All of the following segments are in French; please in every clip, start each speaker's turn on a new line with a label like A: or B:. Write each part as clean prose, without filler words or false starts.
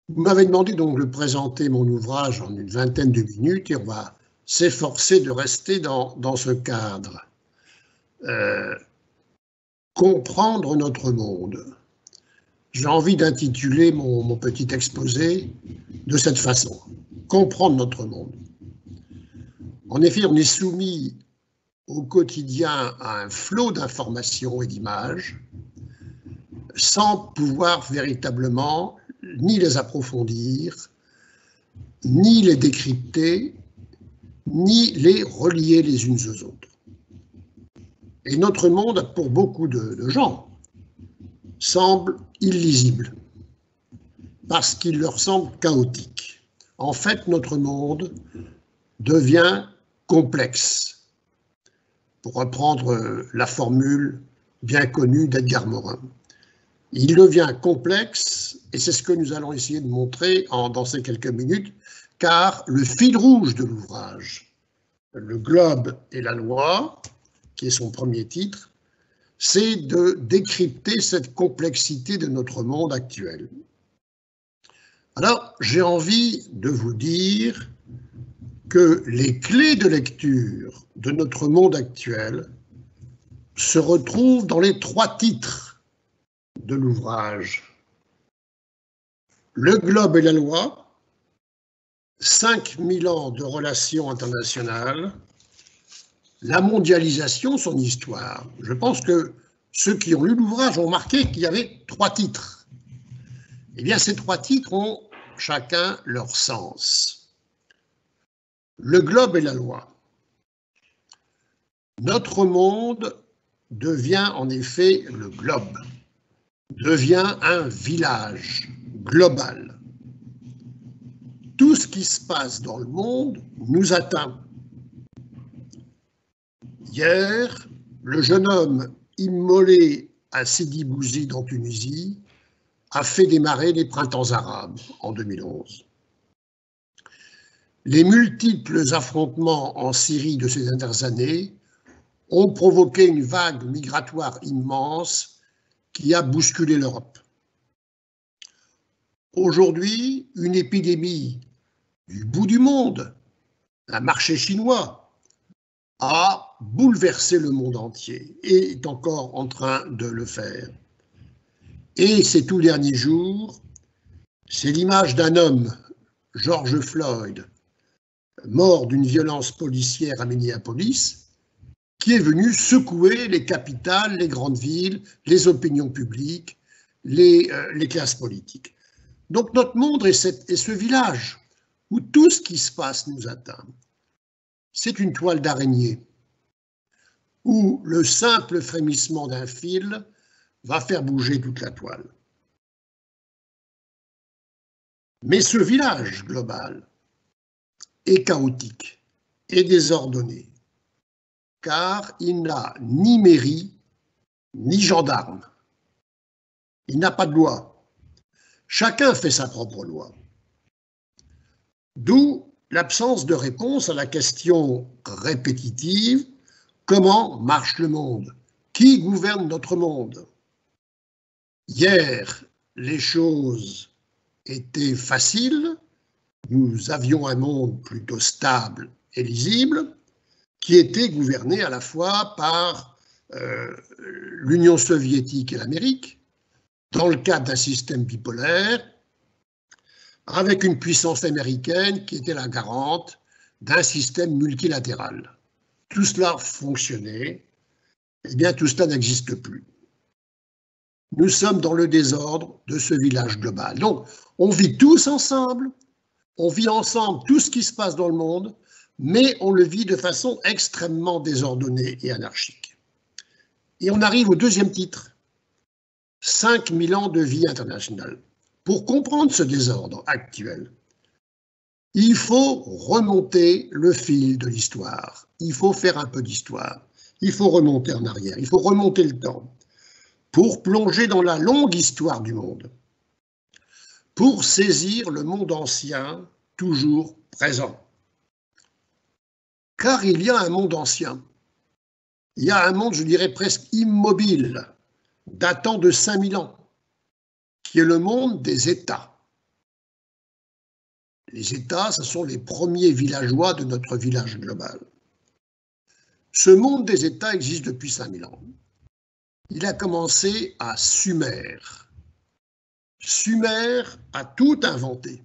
A: Vous m'avez demandé donc de présenter mon ouvrage en une vingtaine de minutes et on va s'efforcer de rester dans ce cadre. Comprendre notre monde. J'ai envie d'intituler mon petit exposé de cette façon. Comprendre notre monde. En effet, on est soumis au quotidien à un flot d'informations et d'images sans pouvoir véritablement ni les approfondir, ni les décrypter, ni les relier les unes aux autres. Et notre monde, pour beaucoup de gens, semble illisible, parce qu'il leur semble chaotique. En fait, notre monde devient complexe, pour reprendre la formule bien connue d'Edgar Morin. Il devient complexe, et c'est ce que nous allons essayer de montrer dans ces quelques minutes, car le fil rouge de l'ouvrage, Le globe et la loi, qui est son premier titre, c'est de décrypter cette complexité de notre monde actuel. Alors, j'ai envie de vous dire que les clés de lecture de notre monde actuel se retrouvent dans les 3 titres de l'ouvrage. Le globe et la loi, 5000 ans de relations internationales, la mondialisation, son histoire. Je pense que ceux qui ont lu l'ouvrage ont remarqué qu'il y avait 3 titres. Eh bien, ces 3 titres ont chacun leur sens. Le globe et la loi. Notre monde devient en effet le globe, devient un village global. Tout ce qui se passe dans le monde nous atteint. Hier, le jeune homme immolé à Sidi Bouzid en Tunisie a fait démarrer les printemps arabes en 2011. Les multiples affrontements en Syrie de ces dernières années ont provoqué une vague migratoire immense qui a bousculé l'Europe. Aujourd'hui, une épidémie du bout du monde, un marché chinois, a bouleversé le monde entier et est encore en train de le faire. Et ces tout derniers jours, c'est l'image d'un homme, George Floyd, mort d'une violence policière à Minneapolis, qui est venu secouer les capitales, les grandes villes, les opinions publiques, les classes politiques. Donc notre monde est ce village où tout ce qui se passe nous atteint. C'est une toile d'araignée où le simple frémissement d'un fil va faire bouger toute la toile. Mais ce village global est chaotique et désordonné, car il n'a ni mairie, ni gendarme. Il n'a pas de loi. Chacun fait sa propre loi. D'où l'absence de réponse à la question répétitive: comment marche le monde? Qui gouverne notre monde? Hier, les choses étaient faciles. Nous avions un monde plutôt stable et lisible, qui était gouverné à la fois par l'Union soviétique et l'Amérique, dans le cadre d'un système bipolaire, avec une puissance américaine qui était la garante d'un système multilatéral. Tout cela fonctionnait, eh bien tout cela n'existe plus. Nous sommes dans le désordre de ce village global. Donc, on vit tous ensemble, on vit ensemble tout ce qui se passe dans le monde, mais on le vit de façon extrêmement désordonnée et anarchique. Et on arrive au deuxième titre, 5000 ans de vie internationale. Pour comprendre ce désordre actuel, il faut remonter le fil de l'histoire. Il faut faire un peu d'histoire. Il faut remonter en arrière. Il faut remonter le temps pour plonger dans la longue histoire du monde, pour saisir le monde ancien toujours présent. Car il y a un monde ancien. Il y a un monde, je dirais, presque immobile, datant de 5000 ans, qui est le monde des États. Les États, ce sont les premiers villageois de notre village global. Ce monde des États existe depuis 5000 ans. Il a commencé à Sumer. Sumer a tout inventé,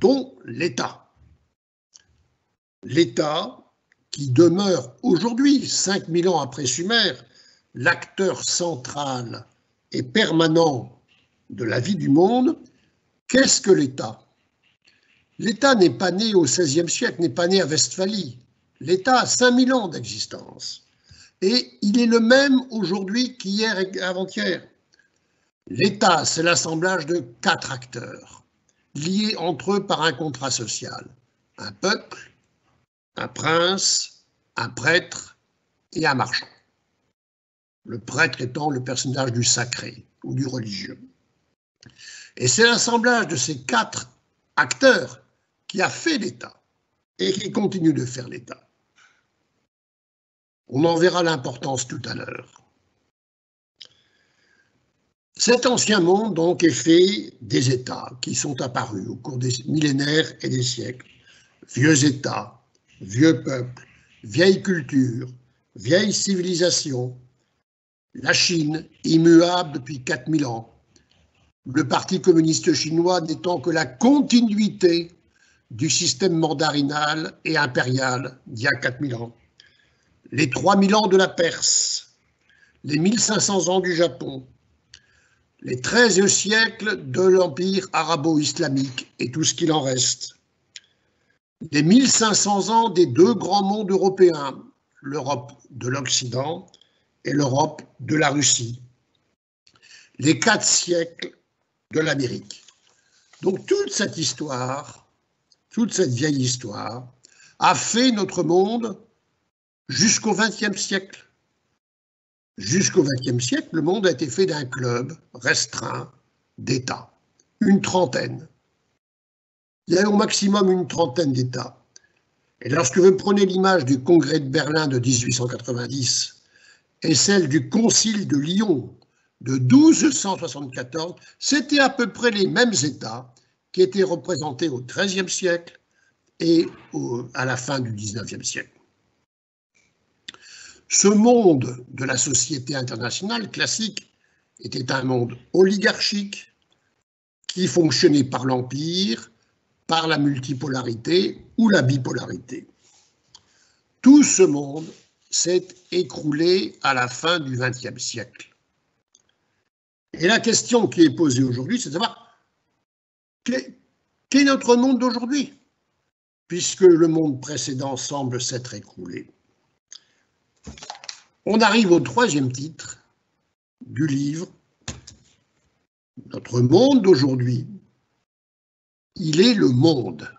A: dont l'État. L'État qui demeure aujourd'hui, 5000 ans après Sumer, l'acteur central et permanent de la vie du monde. Qu'est-ce que l'État? L'État n'est pas né au XVIe siècle, n'est pas né à Westphalie. L'État a 5000 ans d'existence. Et il est le même aujourd'hui qu'hier et avant-hier. L'État, c'est l'assemblage de 4 acteurs, liés entre eux par un contrat social. Un peuple, un prince, un prêtre et un marchand. Le prêtre étant le personnage du sacré ou du religieux. Et c'est l'assemblage de ces 4 acteurs qui a fait l'État et qui continue de faire l'État. On en verra l'importance tout à l'heure. Cet ancien monde donc est fait des États qui sont apparus au cours des millénaires et des siècles. Vieux États, vieux peuples, vieille culture, vieille civilisation. La Chine, immuable depuis 4000 ans. Le Parti communiste chinois n'étant que la continuité du système mandarinal et impérial d'il y a 4000 ans. Les 3000 ans de la Perse, les 1500 ans du Japon, les 13 siècles de l'empire arabo-islamique et tout ce qu'il en reste, les 1500 ans des 2 grands mondes européens, l'Europe de l'Occident et l'Europe de la Russie, les 4 siècles de l'Amérique. Donc toute cette histoire, toute cette vieille histoire, a fait notre monde jusqu'au XXe siècle. Jusqu'au XXe siècle, le monde a été fait d'un club restreint d'États, une trentaine. Il y a au maximum une trentaine d'États. Et lorsque vous prenez l'image du Congrès de Berlin de 1890 et celle du Concile de Lyon de 1274, c'était à peu près les mêmes États qui étaient représentés au XIIIe siècle et à la fin du XIXe siècle. Ce monde de la société internationale classique était un monde oligarchique qui fonctionnait par l'empire, par la multipolarité ou la bipolarité. Tout ce monde s'est écroulé à la fin du XXe siècle. Et la question qui est posée aujourd'hui, c'est de savoir qu'est notre monde d'aujourd'hui, puisque le monde précédent semble s'être écroulé. On arrive au 3e titre du livre. Notre monde d'aujourd'hui, il est le monde.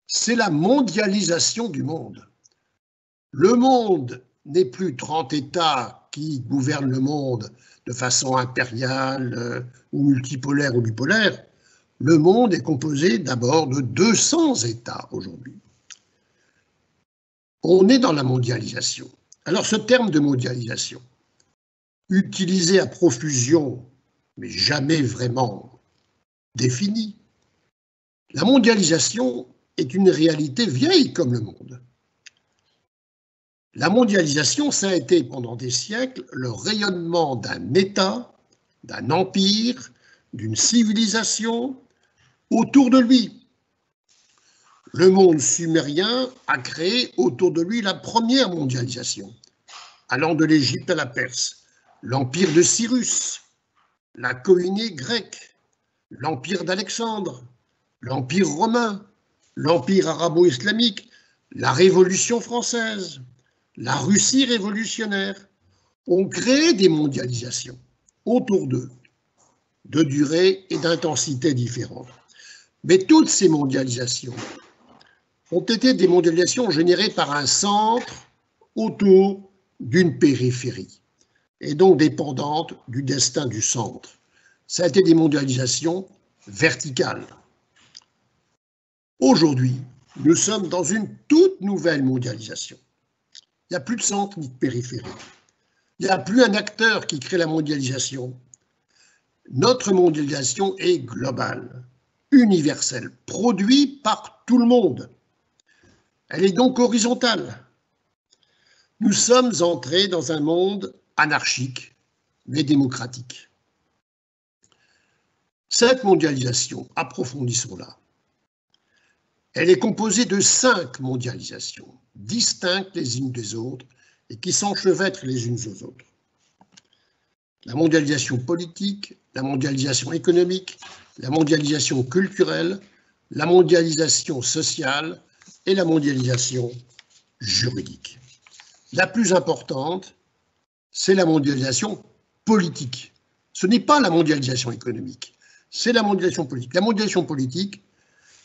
A: C'est la mondialisation du monde. Le monde n'est plus 30 États qui gouvernent le monde de façon impériale ou multipolaire ou bipolaire. Le monde est composé d'abord de 200 États aujourd'hui. On est dans la mondialisation. Alors ce terme de mondialisation, utilisé à profusion, mais jamais vraiment défini, la mondialisation est une réalité vieille comme le monde. La mondialisation, ça a été pendant des siècles le rayonnement d'un État, d'un empire, d'une civilisation autour de lui. Le monde sumérien a créé autour de lui la première mondialisation, allant de l'Égypte à la Perse, l'empire de Cyrus, la Koïné grecque, l'empire d'Alexandre, l'empire romain, l'empire arabo-islamique, la Révolution française, la Russie révolutionnaire, ont créé des mondialisations autour d'eux, de durée et d'intensité différentes. Mais toutes ces mondialisations ont été des mondialisations générées par un centre autour d'une périphérie, et donc dépendantes du destin du centre. Ça a été des mondialisations verticales. Aujourd'hui, nous sommes dans une toute nouvelle mondialisation. Il n'y a plus de centre ni de périphérie. Il n'y a plus un acteur qui crée la mondialisation. Notre mondialisation est globale. universel, produit par tout le monde. Elle est donc horizontale. Nous sommes entrés dans un monde anarchique, mais démocratique. Cette mondialisation, approfondissons-la. Elle est composée de 5 mondialisations, distinctes les unes des autres et qui s'enchevêtrent les unes aux autres. La mondialisation politique, la mondialisation économique, la mondialisation culturelle, la mondialisation sociale et la mondialisation juridique. La plus importante, c'est la mondialisation politique. Ce n'est pas la mondialisation économique, c'est la mondialisation politique. La mondialisation politique,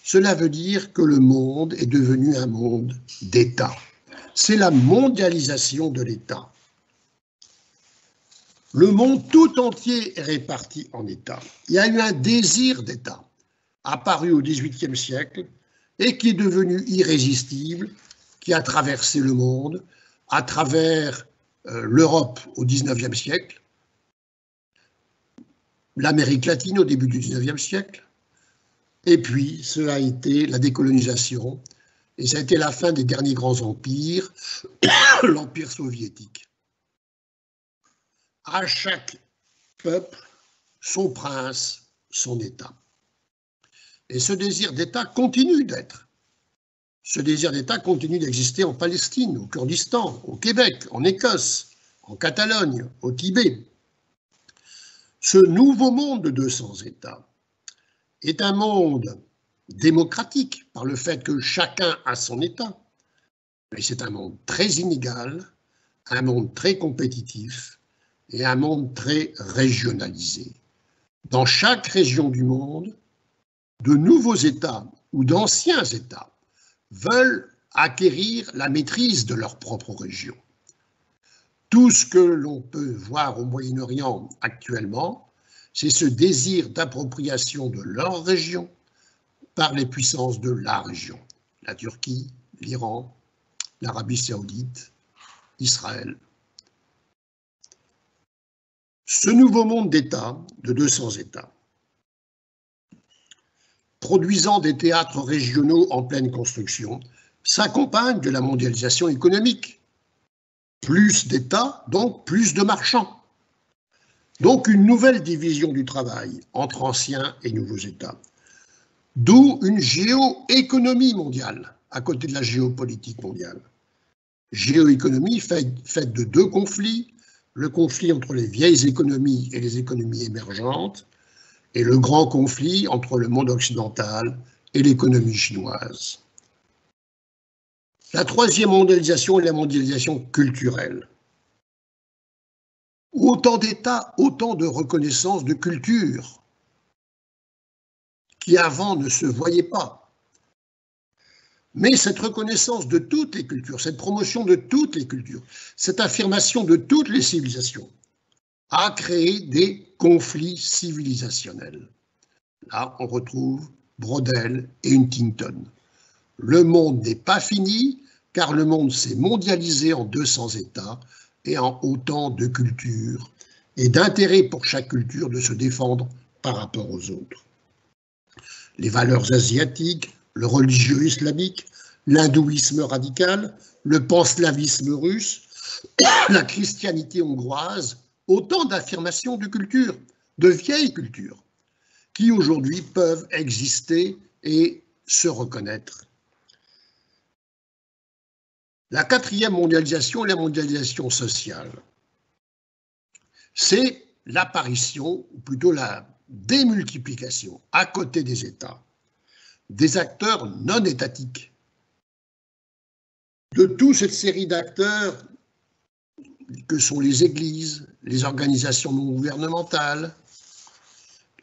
A: cela veut dire que le monde est devenu un monde d'États. C'est la mondialisation de l'État. Le monde tout entier est réparti en États. Il y a eu un désir d'État, apparu au XVIIIe siècle, et qui est devenu irrésistible, qui a traversé le monde, à travers l'Europe au XIXe siècle, l'Amérique latine au début du XIXe siècle, et puis cela a été la décolonisation, et ça a été la fin des derniers grands empires, l'Empire soviétique. À chaque peuple, son prince, son État. Et ce désir d'État continue d'être. Ce désir d'État continue d'exister en Palestine, au Kurdistan, au Québec, en Écosse, en Catalogne, au Tibet. Ce nouveau monde de 200 États est un monde démocratique par le fait que chacun a son État, mais c'est un monde très inégal, un monde très compétitif et un monde très régionalisé. Dans chaque région du monde, de nouveaux États ou d'anciens États veulent acquérir la maîtrise de leur propre région. Tout ce que l'on peut voir au Moyen-Orient actuellement, c'est ce désir d'appropriation de leur région par les puissances de la région. La Turquie, l'Iran, l'Arabie saoudite, Israël. Ce nouveau monde d'États, de 200 États, produisant des théâtres régionaux en pleine construction, s'accompagne de la mondialisation économique. Plus d'États, donc plus de marchands. Donc une nouvelle division du travail entre anciens et nouveaux États. D'où une géoéconomie mondiale, à côté de la géopolitique mondiale. Géoéconomie faite de 2 conflits, le conflit entre les vieilles économies et les économies émergentes, et le grand conflit entre le monde occidental et l'économie chinoise. La 3e mondialisation est la mondialisation culturelle. Autant d'États, autant de reconnaissance de culture qui avant ne se voyaient pas. Mais cette reconnaissance de toutes les cultures, cette promotion de toutes les cultures, cette affirmation de toutes les civilisations a créé des conflits civilisationnels. Là, on retrouve Braudel et Huntington. Le monde n'est pas fini, car le monde s'est mondialisé en 200 États et en autant de cultures, et d'intérêt pour chaque culture de se défendre par rapport aux autres. Les valeurs asiatiques, le religieux islamique, l'hindouisme radical, le panslavisme russe, la christianité hongroise, autant d'affirmations de culture, de vieilles cultures, qui aujourd'hui peuvent exister et se reconnaître. La 4e mondialisation est la mondialisation sociale. C'est l'apparition, ou plutôt la démultiplication, à côté des États, des acteurs non étatiques. De toute cette série d'acteurs que sont les églises, les organisations non gouvernementales,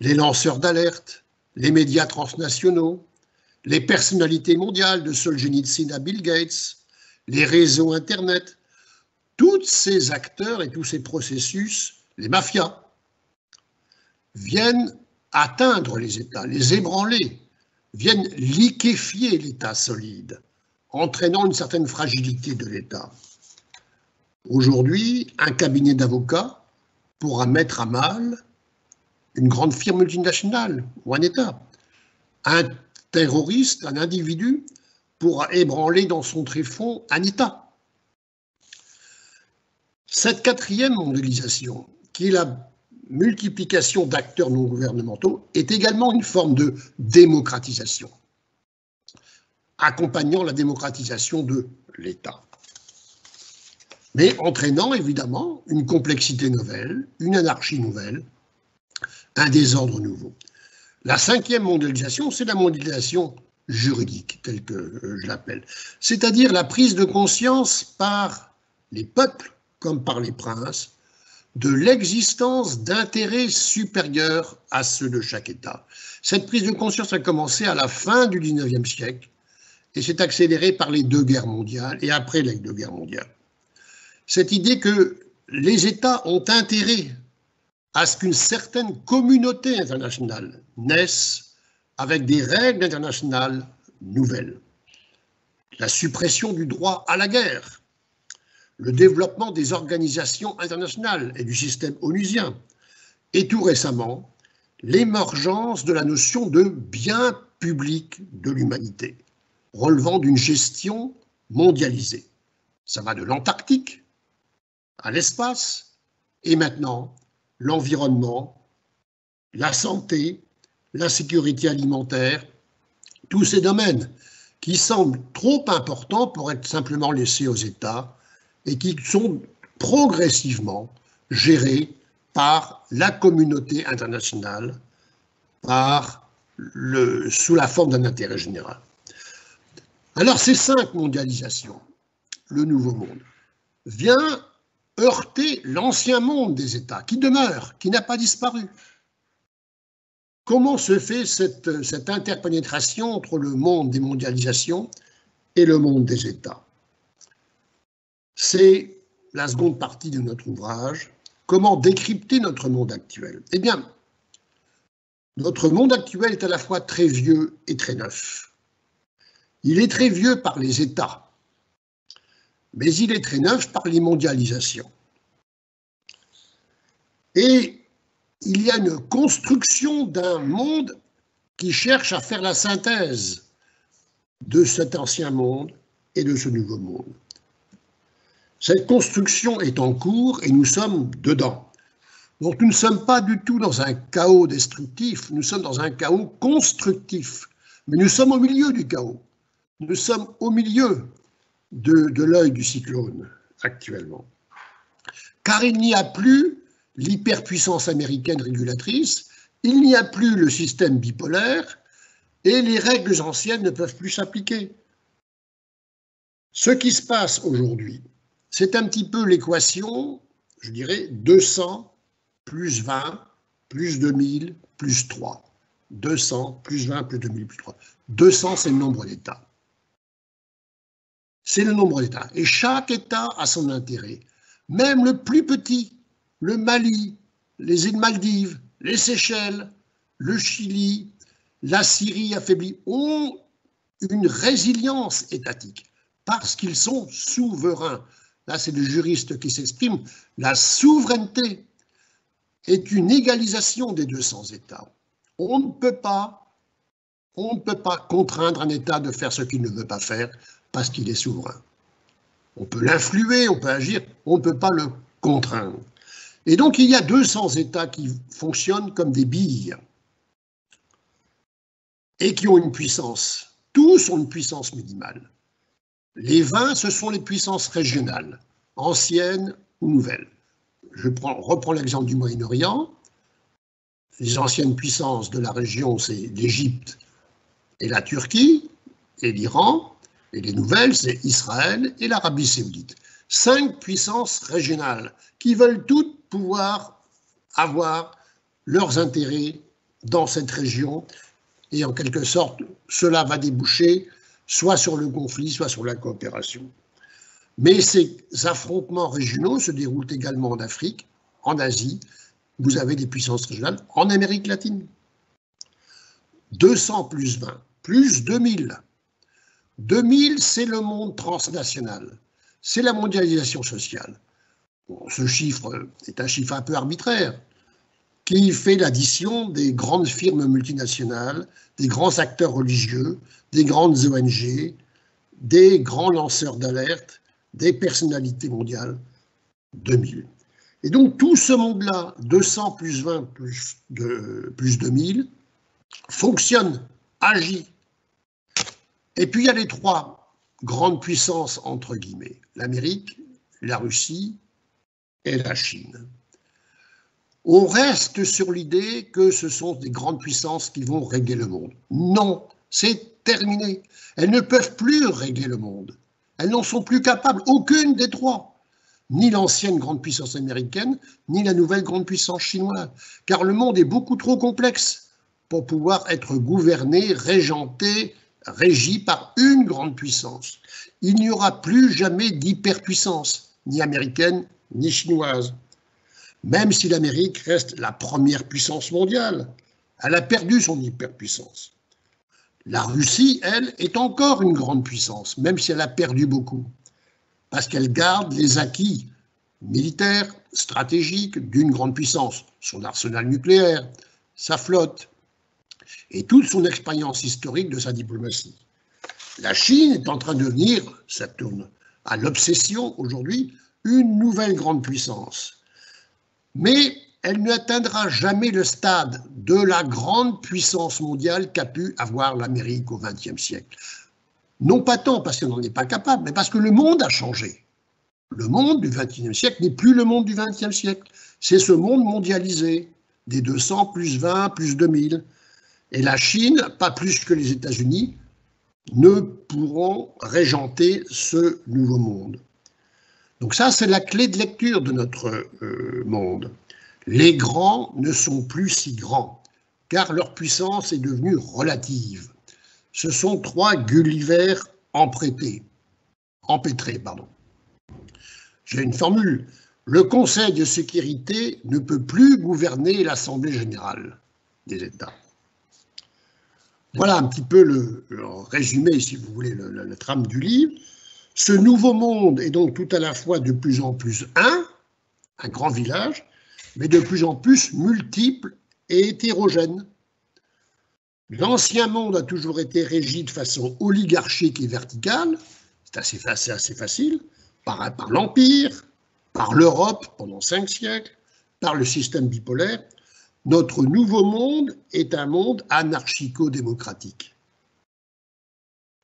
A: les lanceurs d'alerte, les médias transnationaux, les personnalités mondiales de Solzhenitsyn à Bill Gates, les réseaux Internet, tous ces acteurs et tous ces processus, les mafias, viennent atteindre les États, les ébranler, viennent liquéfier l'État solide, entraînant une certaine fragilité de l'État. Aujourd'hui, un cabinet d'avocats pourra mettre à mal une grande firme multinationale ou un État. Un terroriste, un individu, pourra ébranler dans son tréfonds un État. Cette quatrième mondialisation, qui est la multiplication d'acteurs non gouvernementaux, est également une forme de démocratisation, accompagnant la démocratisation de l'État, mais entraînant évidemment une complexité nouvelle, une anarchie nouvelle, un désordre nouveau. La cinquième mondialisation, c'est la mondialisation juridique, telle que je l'appelle, c'est-à-dire la prise de conscience par les peuples comme par les princes de l'existence d'intérêts supérieurs à ceux de chaque État. Cette prise de conscience a commencé à la fin du XIXe siècle et s'est accélérée par les deux guerres mondiales et après les deux guerres mondiales. Cette idée que les États ont intérêt à ce qu'une certaine communauté internationale naisse avec des règles internationales nouvelles. La suppression du droit à la guerre, le développement des organisations internationales et du système onusien, et tout récemment, l'émergence de la notion de bien public de l'humanité, relevant d'une gestion mondialisée. Ça va de l'Antarctique à l'espace, et maintenant, l'environnement, la santé, la sécurité alimentaire, tous ces domaines qui semblent trop importants pour être simplement laissés aux États et qui sont progressivement gérés par la communauté internationale, sous la forme d'un intérêt général. Alors ces 5 mondialisations, le nouveau monde, vient heurter l'ancien monde des États, qui demeure, qui n'a pas disparu. Comment se fait cette interpénétration entre le monde des mondialisations et le monde des États? C'est la seconde partie de notre ouvrage. Comment décrypter notre monde actuel? Eh bien, notre monde actuel est à la fois très vieux et très neuf. Il est très vieux par les États, mais il est très neuf par les mondialisations. Et il y a une construction d'un monde qui cherche à faire la synthèse de cet ancien monde et de ce nouveau monde. Cette construction est en cours et nous sommes dedans. Donc nous ne sommes pas du tout dans un chaos destructif, nous sommes dans un chaos constructif. Mais nous sommes au milieu du chaos. Nous sommes au milieu de l'œil du cyclone actuellement. Car il n'y a plus l'hyperpuissance américaine régulatrice, il n'y a plus le système bipolaire et les règles anciennes ne peuvent plus s'appliquer. Ce qui se passe aujourd'hui, c'est un petit peu l'équation, je dirais, 200 plus 20 plus 2000 plus 3. 200 plus 20 plus 2000 plus 3. 200, c'est le nombre d'États. C'est le nombre d'États. Et chaque État a son intérêt. Même le plus petit, le Mali, les îles Maldives, les Seychelles, le Chili, la Syrie affaiblie, ont une résilience étatique parce qu'ils sont souverains. Là, c'est le juriste qui s'exprime. La souveraineté est une égalisation des 200 États. On ne peut pas contraindre un État de faire ce qu'il ne veut pas faire parce qu'il est souverain. On peut l'influer, on peut agir, on ne peut pas le contraindre. Et donc, il y a 200 États qui fonctionnent comme des billes et qui ont une puissance. Tous ont une puissance minimale. Les 20, ce sont les puissances régionales, anciennes ou nouvelles. Je reprends l'exemple du Moyen-Orient. Les anciennes puissances de la région, c'est l'Égypte et la Turquie et l'Iran. Et les nouvelles, c'est Israël et l'Arabie saoudite. 5 puissances régionales qui veulent toutes pouvoir avoir leurs intérêts dans cette région. Et en quelque sorte, cela va déboucher soit sur le conflit, soit sur la coopération. Mais ces affrontements régionaux se déroulent également en Afrique, en Asie. Vous avez des puissances régionales en Amérique latine. 200 plus 20, plus 2000. 2000, c'est le monde transnational. C'est la mondialisation sociale. Bon, ce chiffre est un chiffre un peu arbitraire. qui fait l'addition des grandes firmes multinationales, des grands acteurs religieux, des grandes ONG, des grands lanceurs d'alerte, des personnalités mondiales, 2000. Et donc tout ce monde-là, 200 plus 20 plus 2000, fonctionne, agit. Et puis il y a les trois grandes puissances, entre guillemets, l'Amérique, la Russie et la Chine. On reste sur l'idée que ce sont des grandes puissances qui vont régler le monde. Non, c'est terminé. Elles ne peuvent plus régler le monde. Elles n'en sont plus capables, aucune des trois. Ni l'ancienne grande puissance américaine, ni la nouvelle grande puissance chinoise. Car le monde est beaucoup trop complexe pour pouvoir être gouverné, régenté, régi par une grande puissance. Il n'y aura plus jamais d'hyperpuissance, ni américaine, ni chinoise. Même si l'Amérique reste la première puissance mondiale, elle a perdu son hyperpuissance. La Russie, elle, est encore une grande puissance, même si elle a perdu beaucoup, parce qu'elle garde les acquis militaires, stratégiques d'une grande puissance, son arsenal nucléaire, sa flotte, et toute son expérience historique de sa diplomatie. La Chine est en train de devenir, ça tourne à l'obsession aujourd'hui, une nouvelle grande puissance. Mais elle n'atteindra jamais le stade de la grande puissance mondiale qu'a pu avoir l'Amérique au XXe siècle. Non pas tant parce qu'elle n'en est pas capable, mais parce que le monde a changé. Le monde du XXIe siècle n'est plus le monde du XXe siècle. C'est ce monde mondialisé, des 200 plus 20 plus 2000. Et la Chine, pas plus que les États-Unis, ne pourront régenter ce nouveau monde. Donc ça, c'est la clé de lecture de notre monde. Les grands ne sont plus si grands, car leur puissance est devenue relative. Ce sont trois Gulliver empêtrés. J'ai une formule. Le Conseil de sécurité ne peut plus gouverner l'Assemblée générale des États. Voilà un petit peu le résumé, si vous voulez, la trame du livre. Ce nouveau monde est donc tout à la fois de plus en plus un grand village, mais de plus en plus multiple et hétérogène. L'ancien monde a toujours été régi de façon oligarchique et verticale, c'est assez facile, par l'Empire, par l'Europe pendant 5 siècles, par le système bipolaire. Notre nouveau monde est un monde anarchico-démocratique.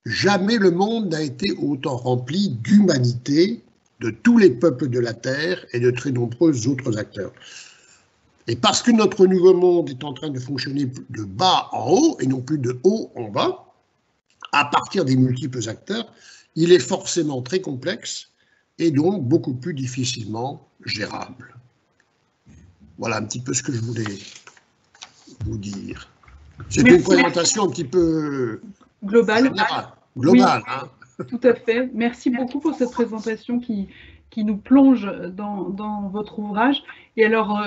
A: Jamais le monde n'a été autant rempli d'humanité, de tous les peuples de la Terre et de très nombreux autres acteurs. Et parce que notre nouveau monde est en train de fonctionner de bas en haut et non plus de haut en bas, à partir des multiples acteurs, il est forcément très complexe et donc beaucoup plus difficilement gérable. Voilà un petit peu ce que je voulais vous dire. C'est une présentation un petit peu
B: globale.
A: Globale, oui,
B: hein. Tout à fait. Merci beaucoup pour cette présentation qui nous plonge dans votre ouvrage. Et alors,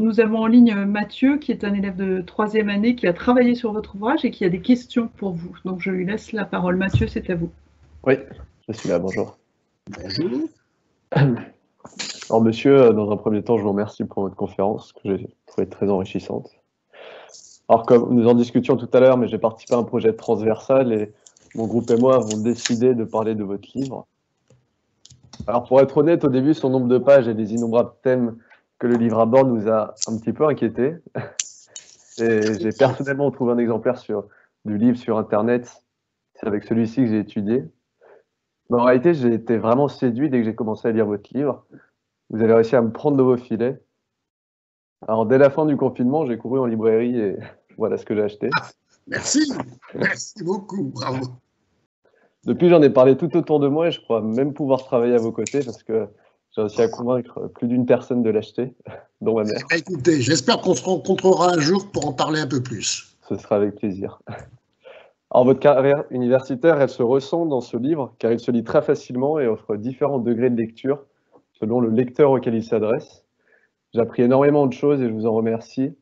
B: nous avons en ligne Mathieu, qui est un élève de 3e année, qui a travaillé sur votre ouvrage et qui a des questions pour vous. Donc, je lui laisse la parole. Mathieu, c'est à vous.
C: Oui, je suis là. Bonjour.
A: Bonjour.
C: Alors, monsieur, dans un premier temps, je vous remercie pour votre conférence, que j'ai trouvée très enrichissante. Alors, comme nous en discutions tout à l'heure, mais j'ai participé à un projet transversal et mon groupe et moi avons décidé de parler de votre livre. Alors, pour être honnête, au début, son nombre de pages et les innombrables thèmes que le livre aborde nous a un petit peu inquiétés. Et j'ai personnellement trouvé un exemplaire du livre sur Internet. C'est avec celui-ci que j'ai étudié. Mais en réalité, j'ai été vraiment séduit dès que j'ai commencé à lire votre livre. Vous avez réussi à me prendre de vos filets. Alors, dès la fin du confinement, j'ai couru en librairie et voilà ce que j'ai acheté.
A: Merci beaucoup, bravo.
C: Depuis, j'en ai parlé tout autour de moi et je crois même pouvoir travailler à vos côtés parce que j'ai réussi à convaincre plus d'une personne de l'acheter, dont ma mère.
A: Écoutez, j'espère qu'on se rencontrera un jour pour en parler un peu plus.
C: Ce sera avec plaisir. Alors, votre carrière universitaire, elle se ressent dans ce livre car il se lit très facilement et offre différents degrés de lecture selon le lecteur auquel il s'adresse. J'ai appris énormément de choses et je vous en remercie.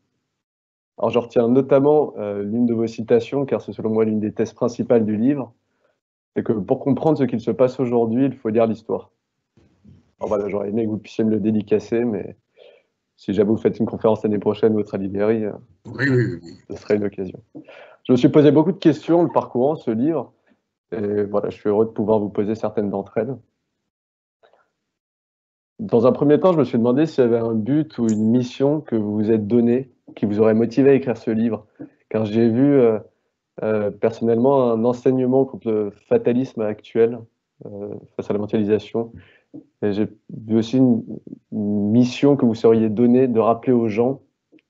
C: Alors, je retiens notamment l'une de vos citations, car c'est selon moi l'une des thèses principales du livre, c'est que pour comprendre ce qu'il se passe aujourd'hui, il faut lire l'histoire. Alors voilà, j'aurais aimé que vous puissiez me le dédicacer, mais si jamais vous faites une conférence l'année prochaine, votre Alighieri,
A: Oui, oui, oui.
C: ce serait une occasion. Je me suis posé beaucoup de questions en le parcourant, ce livre. Et voilà, je suis heureux de pouvoir vous poser certaines d'entre elles. Dans un premier temps, je me suis demandé s'il y avait un but ou une mission que vous vous êtes donné, qui vous aurait motivé à écrire ce livre. Car j'ai vu personnellement un enseignement contre le fatalisme actuel face à la mondialisation. Et j'ai vu aussi une mission que vous seriez donnée de rappeler aux gens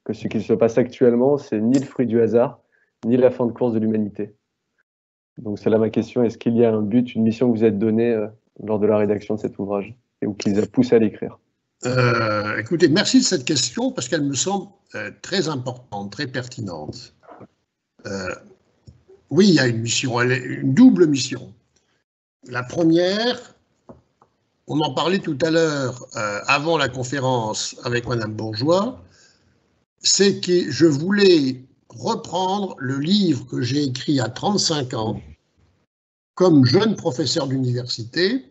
C: que ce qui se passe actuellement, c'est ni le fruit du hasard, ni la fin de course de l'humanité. Donc c'est là ma question, est-ce qu'il y a un but, une mission que vous êtes donnée lors de la rédaction de cet ouvrage et ou qui vous a poussé à l'écrire?
A: Écoutez, merci de cette question parce qu'elle me semble très importante, très pertinente. Oui, il y a une mission, une double mission. La première, on en parlait tout à l'heure avant la conférence avec Madame Bourgeois, c'est que je voulais reprendre le livre que j'ai écrit à 35 ans comme jeune professeur d'université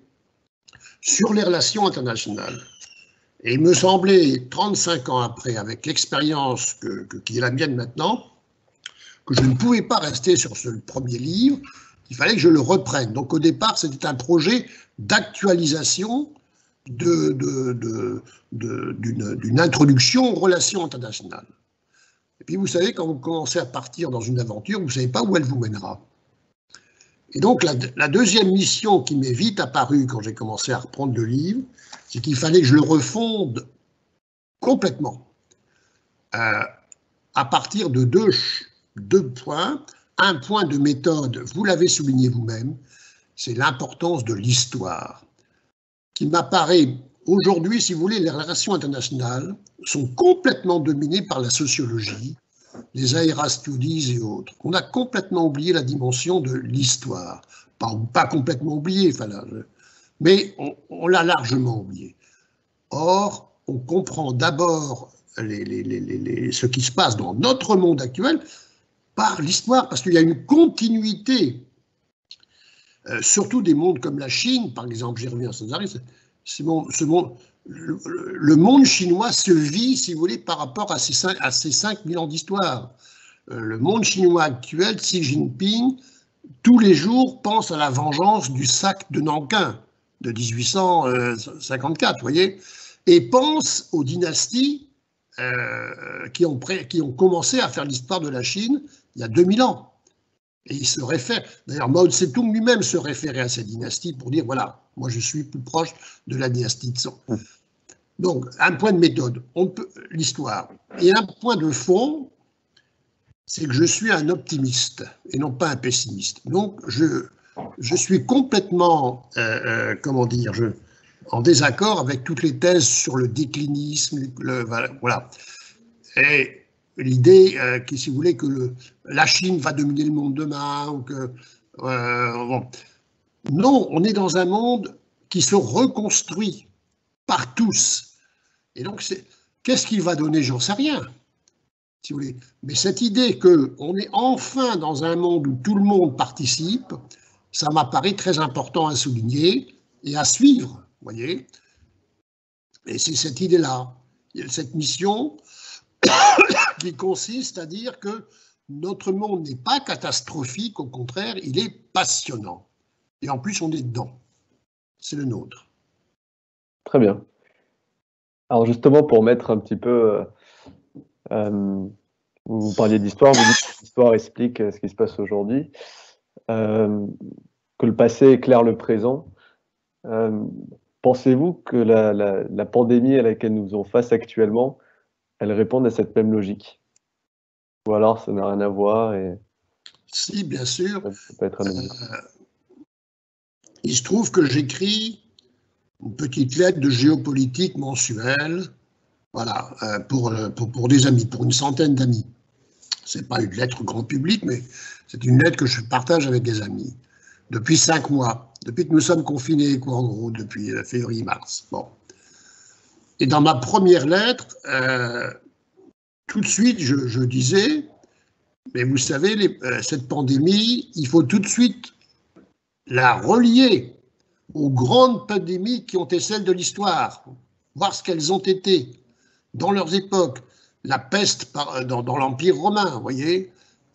A: sur les relations internationales. Et il me semblait, 35 ans après, avec l'expérience qui est la mienne maintenant, que je ne pouvais pas rester sur ce premier livre, il fallait que je le reprenne. Donc au départ, c'était un projet d'actualisation d'une introduction aux relations internationales. Et puis vous savez, quand vous commencez à partir dans une aventure, vous ne savez pas où elle vous mènera. Et donc la deuxième mission qui m'est vite apparue quand j'ai commencé à reprendre le livre, c'est qu'il fallait que je le refonde complètement à partir de deux points. Un point de méthode, vous l'avez souligné vous-même, c'est l'importance de l'histoire, qui m'apparaît aujourd'hui, si vous voulez, les relations internationales sont complètement dominées par la sociologie, les AERA Studies et autres. On a complètement oublié la dimension de l'histoire. Pas complètement oublié, mais on l'a largement oublié. Or, on comprend d'abord ce qui se passe dans notre monde actuel par l'histoire, parce qu'il y a une continuité, surtout des mondes comme la Chine, par exemple, j'y reviens sans arrêt, le monde chinois se vit, si vous voulez, par rapport à ces 5000 ans d'histoire. Le monde chinois actuel, Xi Jinping, tous les jours pense à la vengeance du sac de Nankin de 1854, vous voyez, et pense aux dynasties qui ont commencé à faire l'histoire de la Chine il y a 2000 ans. Et il se réfère, d'ailleurs Mao Tse-tung lui-même se référait à cette dynastie pour dire, voilà, moi je suis plus proche de la dynastie de Song. Donc, un point de méthode, l'histoire. Et un point de fond, c'est que je suis un optimiste et non pas un pessimiste. Donc, je suis complètement, en désaccord avec toutes les thèses sur le déclinisme, voilà. Et l'idée, si vous voulez, que la Chine va dominer le monde demain, ou que, bon. Non, on est dans un monde qui se reconstruit par tous. Et donc, qu'est-ce qu'il va donner? J'en sais rien, si vous voulez. Mais cette idée qu'on est enfin dans un monde où tout le monde participe, ça m'apparaît très important à souligner et à suivre, vous voyez. Et c'est cette idée-là, cette mission qui consiste à dire que notre monde n'est pas catastrophique, au contraire, il est passionnant. Et en plus, on est dedans. C'est le nôtre.
C: Très bien. Alors justement, pour mettre un petit peu... vous parliez d'histoire, vous dites que l'histoire explique ce qui se passe aujourd'hui, que le passé éclaire le présent. Pensez-vous que la pandémie à laquelle nous faisons face actuellement, elle répond à cette même logique? Ou alors ça n'a rien à voir et...
A: Si, bien sûr.
C: Ça peut être anonyme.
A: Il se trouve que j'écris une petite lettre de géopolitique mensuelle, voilà, pour des amis, pour une centaine d'amis. Ce n'est pas une lettre grand public, mais c'est une lettre que je partage avec des amis depuis 5 mois, depuis que nous sommes confinés, quoi, en gros, depuis février-mars. Bon. Et dans ma première lettre, tout de suite, je disais, mais vous savez, cette pandémie, il faut tout de suite la relier aux grandes pandémies qui ont été celles de l'histoire, voir ce qu'elles ont été. dans leurs époques. La peste dans l'Empire romain, vous voyez,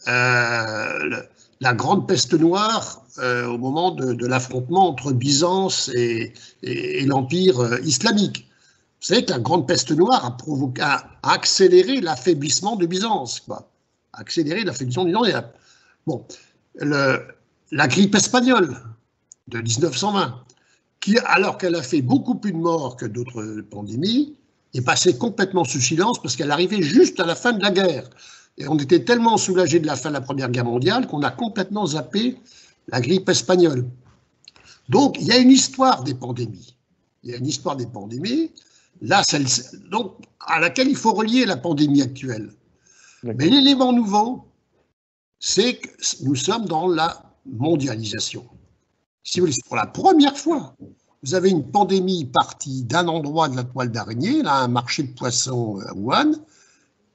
A: la grande peste noire au moment de l'affrontement entre Byzance et l'Empire islamique. Vous savez que la grande peste noire a accéléré l'affaiblissement de Byzance, quoi. Accéléré l'affaiblissement de Byzance. Bon, la grippe espagnole de 1920, qui, alors qu'elle a fait beaucoup plus de morts que d'autres pandémies, est passée complètement sous silence parce qu'elle arrivait juste à la fin de la guerre. Et on était tellement soulagés de la fin de la Première Guerre mondiale qu'on a complètement zappé la grippe espagnole. Donc, il y a une histoire des pandémies. Il y a une histoire des pandémies, là, donc, à laquelle il faut relier la pandémie actuelle. Mais l'élément nouveau, c'est que nous sommes dans la mondialisation. Si vous voulez, pour la première fois, vous avez une pandémie partie d'un endroit de la toile d'araignée, là, un marché de poissons à Wuhan,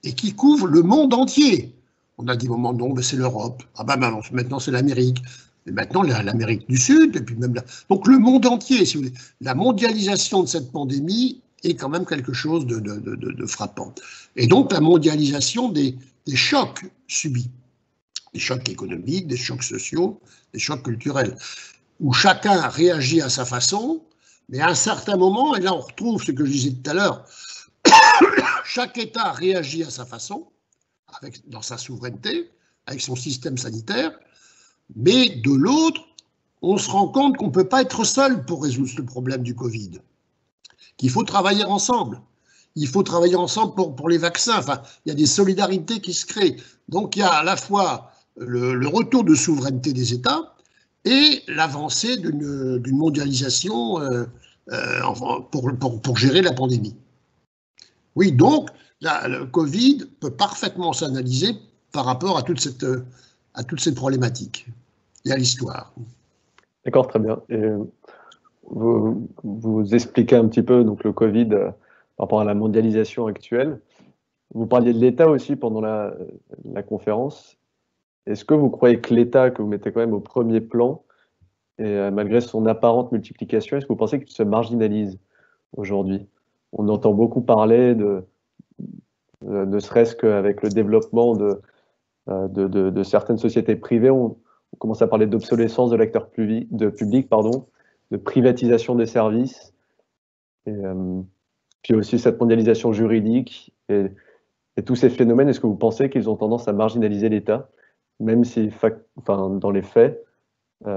A: et qui couvre le monde entier. On a dit, moment, non, c'est l'Europe. Ah ben maintenant, c'est l'Amérique. Et maintenant, l'Amérique du Sud, et puis même donc le monde entier, si vous voulez. La mondialisation de cette pandémie est quand même quelque chose de frappant. Et donc, la mondialisation des chocs subis. Des chocs économiques, des chocs sociaux, des chocs culturels, où chacun réagit à sa façon, mais à un certain moment, et là on retrouve ce que je disais tout à l'heure, chaque État réagit à sa façon, dans sa souveraineté, avec son système sanitaire, mais de l'autre, on se rend compte qu'on ne peut pas être seul pour résoudre ce problème du Covid, qu'il faut travailler ensemble. Il faut travailler ensemble pour les vaccins. Enfin, il y a des solidarités qui se créent. Donc il y a à la fois le retour de souveraineté des États, et l'avancée d'une mondialisation pour gérer la pandémie. Oui, donc, le Covid peut parfaitement s'analyser par rapport à toute cette problématique et à l'histoire.
C: D'accord, très bien. Et vous expliquez un petit peu donc, le Covid par rapport à la mondialisation actuelle. Vous parliez de l'État aussi pendant la conférence. Est-ce que vous croyez que l'État, que vous mettez quand même au premier plan, et malgré son apparente multiplication, est-ce que vous pensez qu'il se marginalise aujourd'hui? On entend beaucoup parler ne serait-ce qu'avec le développement de certaines sociétés privées, on commence à parler d'obsolescence de l'acteur public, de privatisation des services, et puis aussi cette mondialisation juridique et tous ces phénomènes. Est-ce que vous pensez qu'ils ont tendance à marginaliser l'État, même si, dans les faits, il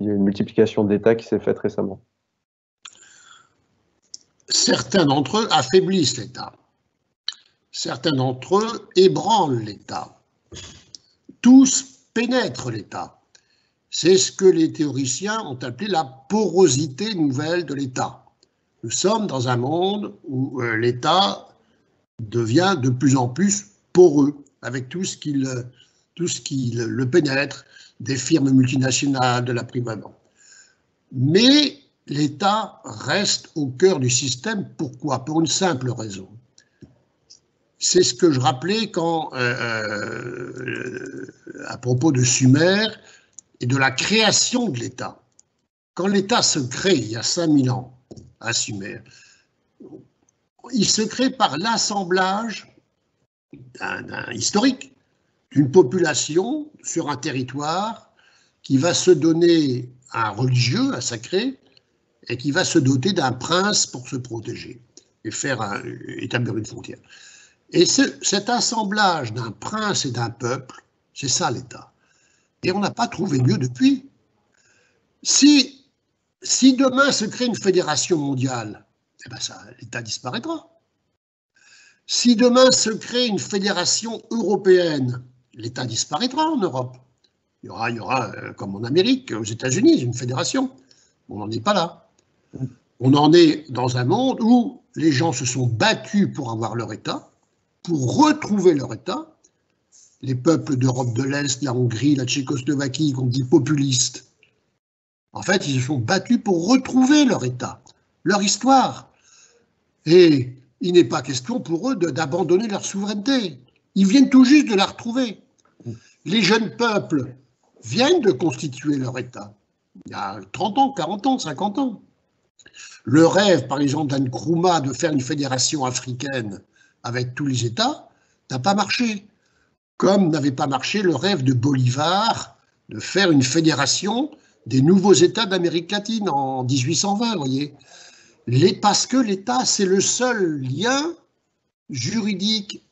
C: y a une multiplication d'États qui s'est faite récemment?
A: Certains d'entre eux affaiblissent l'État. Certains d'entre eux ébranlent l'État. Tous pénètrent l'État. C'est ce que les théoriciens ont appelé la porosité nouvelle de l'État. Nous sommes dans un monde où l'État devient de plus en plus poreux, avec tout ce qui le pénètre, des firmes multinationales, de la private. Mais l'État reste au cœur du système. Pourquoi? Pour une simple raison. C'est ce que je rappelais à propos de Sumer et de la création de l'État. Quand l'État se crée, il y a 5000 ans, à Sumer, il se crée par l'assemblage historique d'une population sur un territoire qui va se donner un religieux, un sacré, et qui va se doter d'un prince pour se protéger et établir une frontière. Et cet assemblage d'un prince et d'un peuple, c'est ça l'État. Et on n'a pas trouvé mieux depuis. Si demain se crée une fédération mondiale, eh ben l'État disparaîtra. Si demain se crée une fédération européenne, l'État disparaîtra en Europe. Il y aura comme en Amérique, aux États-Unis, une fédération. On n'en est pas là. On en est dans un monde où les gens se sont battus pour avoir leur État, pour retrouver leur État. Les peuples d'Europe de l'Est, la Hongrie, la Tchécoslovaquie, qu'on dit populistes, en fait, ils se sont battus pour retrouver leur État, leur histoire. Et il n'est pas question pour eux d'abandonner leur souveraineté. Ils viennent tout juste de la retrouver. Les jeunes peuples viennent de constituer leur État. Il y a 30 ans, 40 ans, 50 ans. Le rêve, par exemple, d'Nkrumah de faire une fédération africaine avec tous les États, n'a pas marché. Comme n'avait pas marché le rêve de Bolivar de faire une fédération des nouveaux États d'Amérique latine en 1820, vous voyez. Parce que l'État, c'est le seul lien juridique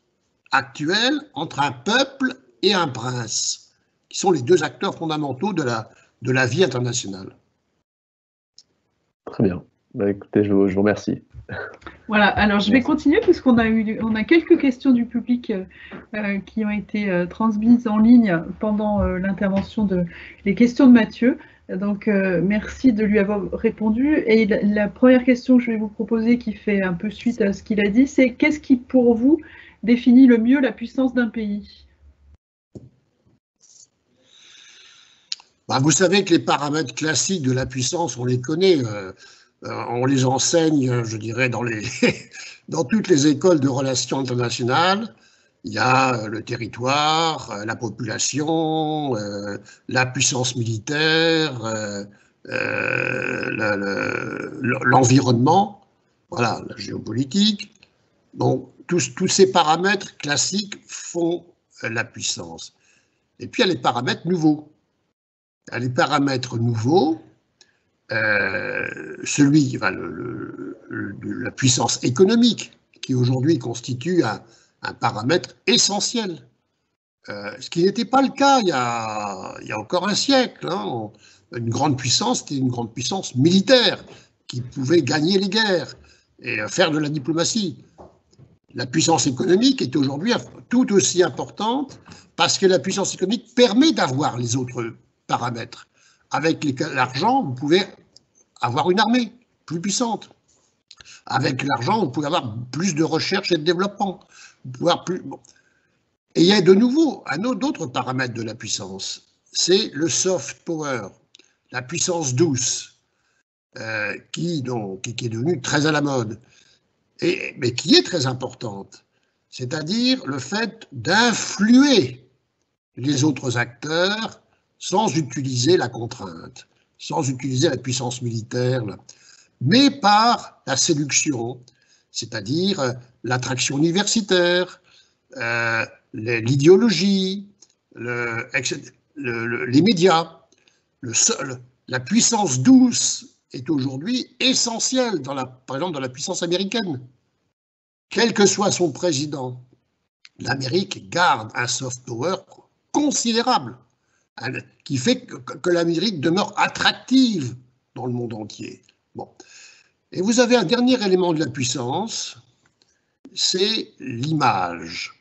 A: actuel entre un peuple et un prince, qui sont les deux acteurs fondamentaux de la vie internationale.
C: Très bien. Bah, écoutez, je vous remercie.
B: Voilà, alors je vais continuer puisqu'on a quelques questions du public qui ont été transmises en ligne pendant l'intervention les questions de Mathieu. Donc merci de lui avoir répondu. Et la première question que je vais vous proposer, qui fait un peu suite à ce qu'il a dit, c'est qu'est-ce qui pour vous définit le mieux la puissance d'un pays?
A: Vous savez que les paramètres classiques de la puissance, on les connaît. On les enseigne, je dirais, dans toutes les écoles de relations internationales. Il y a le territoire, la population, la puissance militaire, l'environnement, voilà, la géopolitique. Donc, tous ces paramètres classiques font la puissance. Et puis, il y a les paramètres nouveaux. Il y a les paramètres nouveaux. La puissance économique, qui aujourd'hui constitue un paramètre essentiel, ce qui n'était pas le cas il y a encore un siècle. Hein. Une grande puissance, c'était une grande puissance militaire qui pouvait gagner les guerres et faire de la diplomatie. La puissance économique est aujourd'hui tout aussi importante parce que la puissance économique permet d'avoir les autres paramètres. Avec l'argent, vous pouvez avoir une armée plus puissante. Avec l'argent, vous pouvez avoir plus de recherche et de développement. Et il y a de nouveau un autre paramètre de la puissance, c'est le soft power, la puissance douce, qui est devenue très à la mode, mais qui est très importante. C'est-à-dire le fait d'influer les autres acteurs sans utiliser la contrainte, sans utiliser la puissance militaire, mais par la séduction, c'est-à-dire l'attraction universitaire, l'idéologie, les médias. La puissance douce est aujourd'hui essentielle, par exemple dans la puissance américaine. Quel que soit son président, l'Amérique garde un soft power considérable, qui fait que l'Amérique demeure attractive dans le monde entier. Bon. Et vous avez un dernier élément de la puissance, c'est l'image.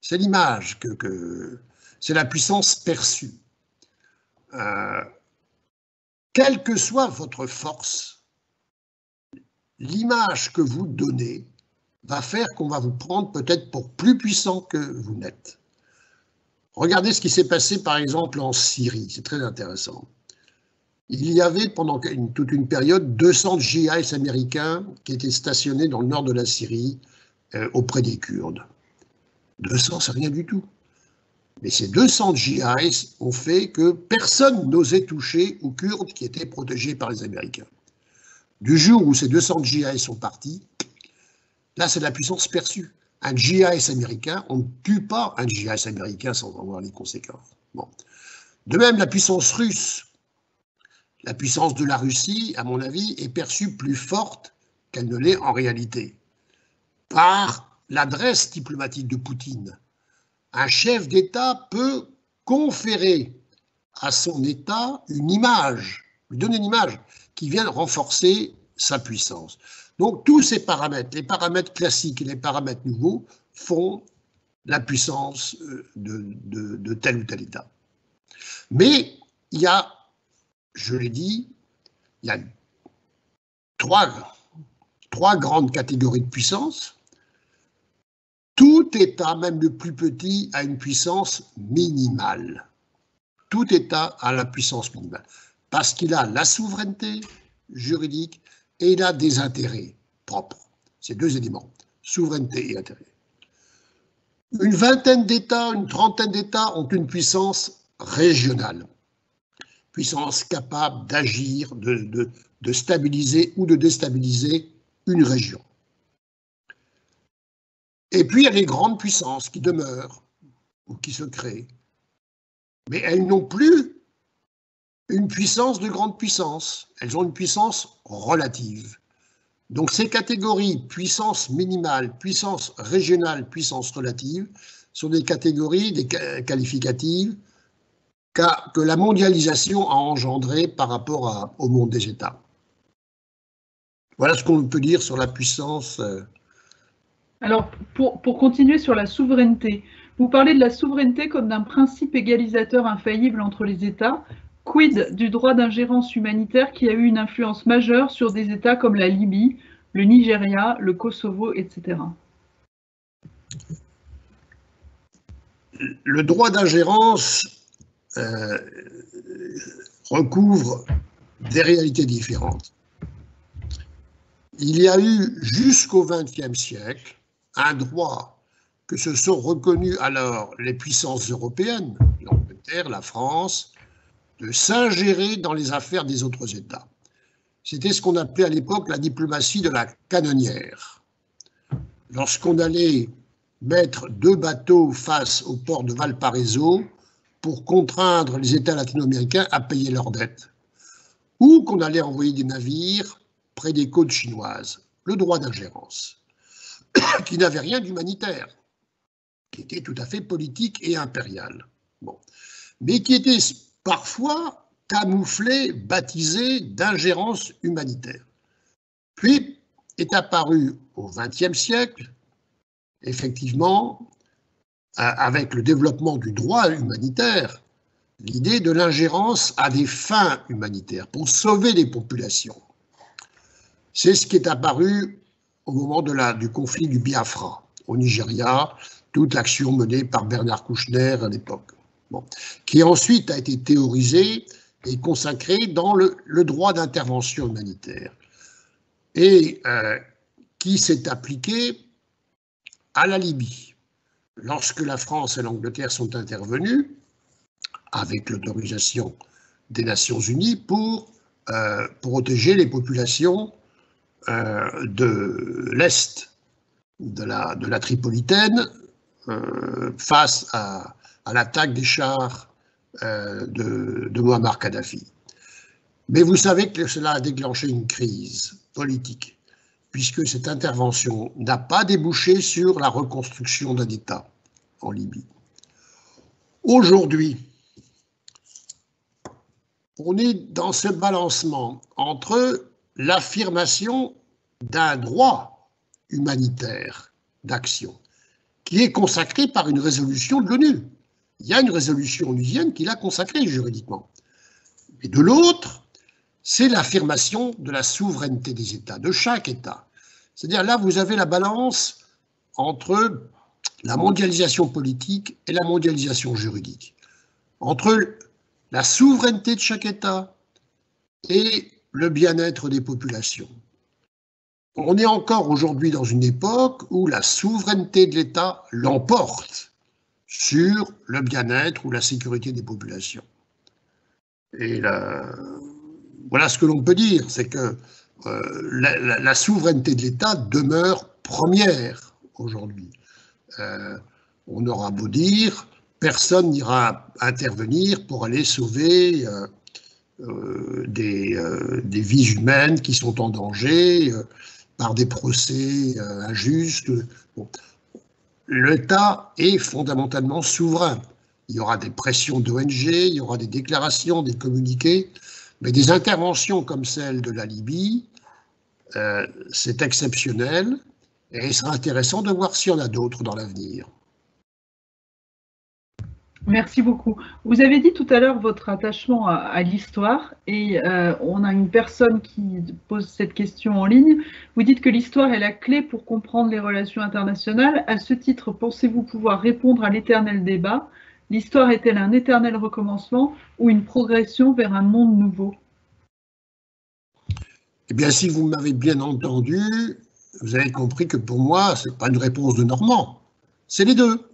A: C'est l'image c'est la puissance perçue. Quelle que soit votre force, l'image que vous donnez va faire qu'on va vous prendre peut-être pour plus puissant que vous n'êtes. Regardez ce qui s'est passé par exemple en Syrie, c'est très intéressant. Il y avait pendant toute une période 200 GIs américains qui étaient stationnés dans le nord de la Syrie auprès des Kurdes. 200, c'est rien du tout. Mais ces 200 GIs ont fait que personne n'osait toucher aux Kurdes qui étaient protégés par les Américains. Du jour où ces 200 GIs sont partis, là c'est la puissance perçue. Un GIS américain, on ne tue pas un GIS américain sans en voir les conséquences. Bon. De même, la puissance russe, la puissance de la Russie, à mon avis, est perçue plus forte qu'elle ne l'est en réalité, par l'adresse diplomatique de Poutine. Un chef d'État peut conférer à son État une image, lui donner une image qui vient renforcer sa puissance. Donc tous ces paramètres, les paramètres classiques et les paramètres nouveaux, font la puissance de tel ou tel État. Mais il y a, je l'ai dit, il y a trois grandes catégories de puissance. Tout État, même le plus petit, a une puissance minimale. Tout État a la puissance minimale. Parce qu'il a la souveraineté juridique et il a des intérêts propres. Ces deux éléments, souveraineté et intérêt. Une vingtaine d'États, une trentaine d'États ont une puissance régionale. Puissance capable d'agir, de stabiliser ou de déstabiliser une région. Et puis, il y a les grandes puissances qui demeurent ou qui se créent. Mais elles n'ont plus une puissance de grande puissance. Elles ont une puissance relative. Donc, ces catégories, puissance minimale, puissance régionale, puissance relative, sont des catégories, des qualificatives que la mondialisation a engendrées par rapport au monde des États. Voilà ce qu'on peut dire sur la puissance.
B: Alors, pour continuer sur la souveraineté, vous parlez de la souveraineté comme d'un principe égalisateur infaillible entre les États. Quid du droit d'ingérence humanitaire qui a eu une influence majeure sur des États comme la Libye, le Nigeria, le Kosovo, etc.
A: Le droit d'ingérence recouvre des réalités différentes. Il y a eu jusqu'au XXe siècle un droit que se sont reconnus alors les puissances européennes, l'Angleterre, la France, de s'ingérer dans les affaires des autres États. C'était ce qu'on appelait à l'époque la diplomatie de la canonnière. Lorsqu'on allait mettre 2 bateaux face au port de Valparaiso pour contraindre les États latino-américains à payer leurs dettes, ou qu'on allait envoyer des navires près des côtes chinoises, le droit d'ingérence, qui n'avait rien d'humanitaire, qui était tout à fait politique et impérial, bon, mais qui était parfois camouflé, baptisé d'ingérence humanitaire. Puis est apparu au XXe siècle, effectivement, avec le développement du droit humanitaire, l'idée de l'ingérence à des fins humanitaires, pour sauver des populations. C'est ce qui est apparu au moment du conflit du Biafra, au Nigeria, toute l'action menée par Bernard Kouchner à l'époque, bon, qui ensuite a été théorisée et consacrée dans le droit d'intervention humanitaire, et qui s'est appliqué à la Libye. Lorsque la France et l'Angleterre sont intervenues, avec l'autorisation des Nations Unies, pour protéger les populations de l'Est de la Tripolitaine face à l'attaque des chars de Muammar Kadhafi. Mais vous savez que cela a déclenché une crise politique, puisque cette intervention n'a pas débouché sur la reconstruction d'un État en Libye. Aujourd'hui, on est dans ce balancement entre l'affirmation d'un droit humanitaire d'action qui est consacré par une résolution de l'ONU. Il y a une résolution onusienne qui l'a consacré juridiquement. Et de l'autre, c'est l'affirmation de la souveraineté des États, de chaque État. C'est-à-dire là, vous avez la balance entre la mondialisation politique et la mondialisation juridique, entre la souveraineté de chaque État et le bien-être des populations. On est encore aujourd'hui dans une époque où la souveraineté de l'État l'emporte sur le bien-être ou la sécurité des populations. Et voilà ce que l'on peut dire, c'est que la souveraineté de l'État demeure première aujourd'hui. On aura beau dire, personne n'ira intervenir pour aller sauver des vies humaines qui sont en danger par des procès injustes. Bon. L'État est fondamentalement souverain. Il y aura des pressions d'ONG, il y aura des déclarations, des communiqués, mais des interventions comme celle de la Libye, c'est exceptionnel et il sera intéressant de voir s'il y en a d'autres dans l'avenir.
B: Merci beaucoup. Vous avez dit tout à l'heure votre attachement à l'histoire et on a une personne qui pose cette question en ligne. Vous dites que l'histoire est la clé pour comprendre les relations internationales. À ce titre, pensez-vous pouvoir répondre à l'éternel débat? L'histoire est-elle un éternel recommencement ou une progression vers un monde nouveau?
A: Eh bien, si vous m'avez bien entendu, vous avez compris que pour moi, ce n'est pas une réponse de Normand, c'est les deux.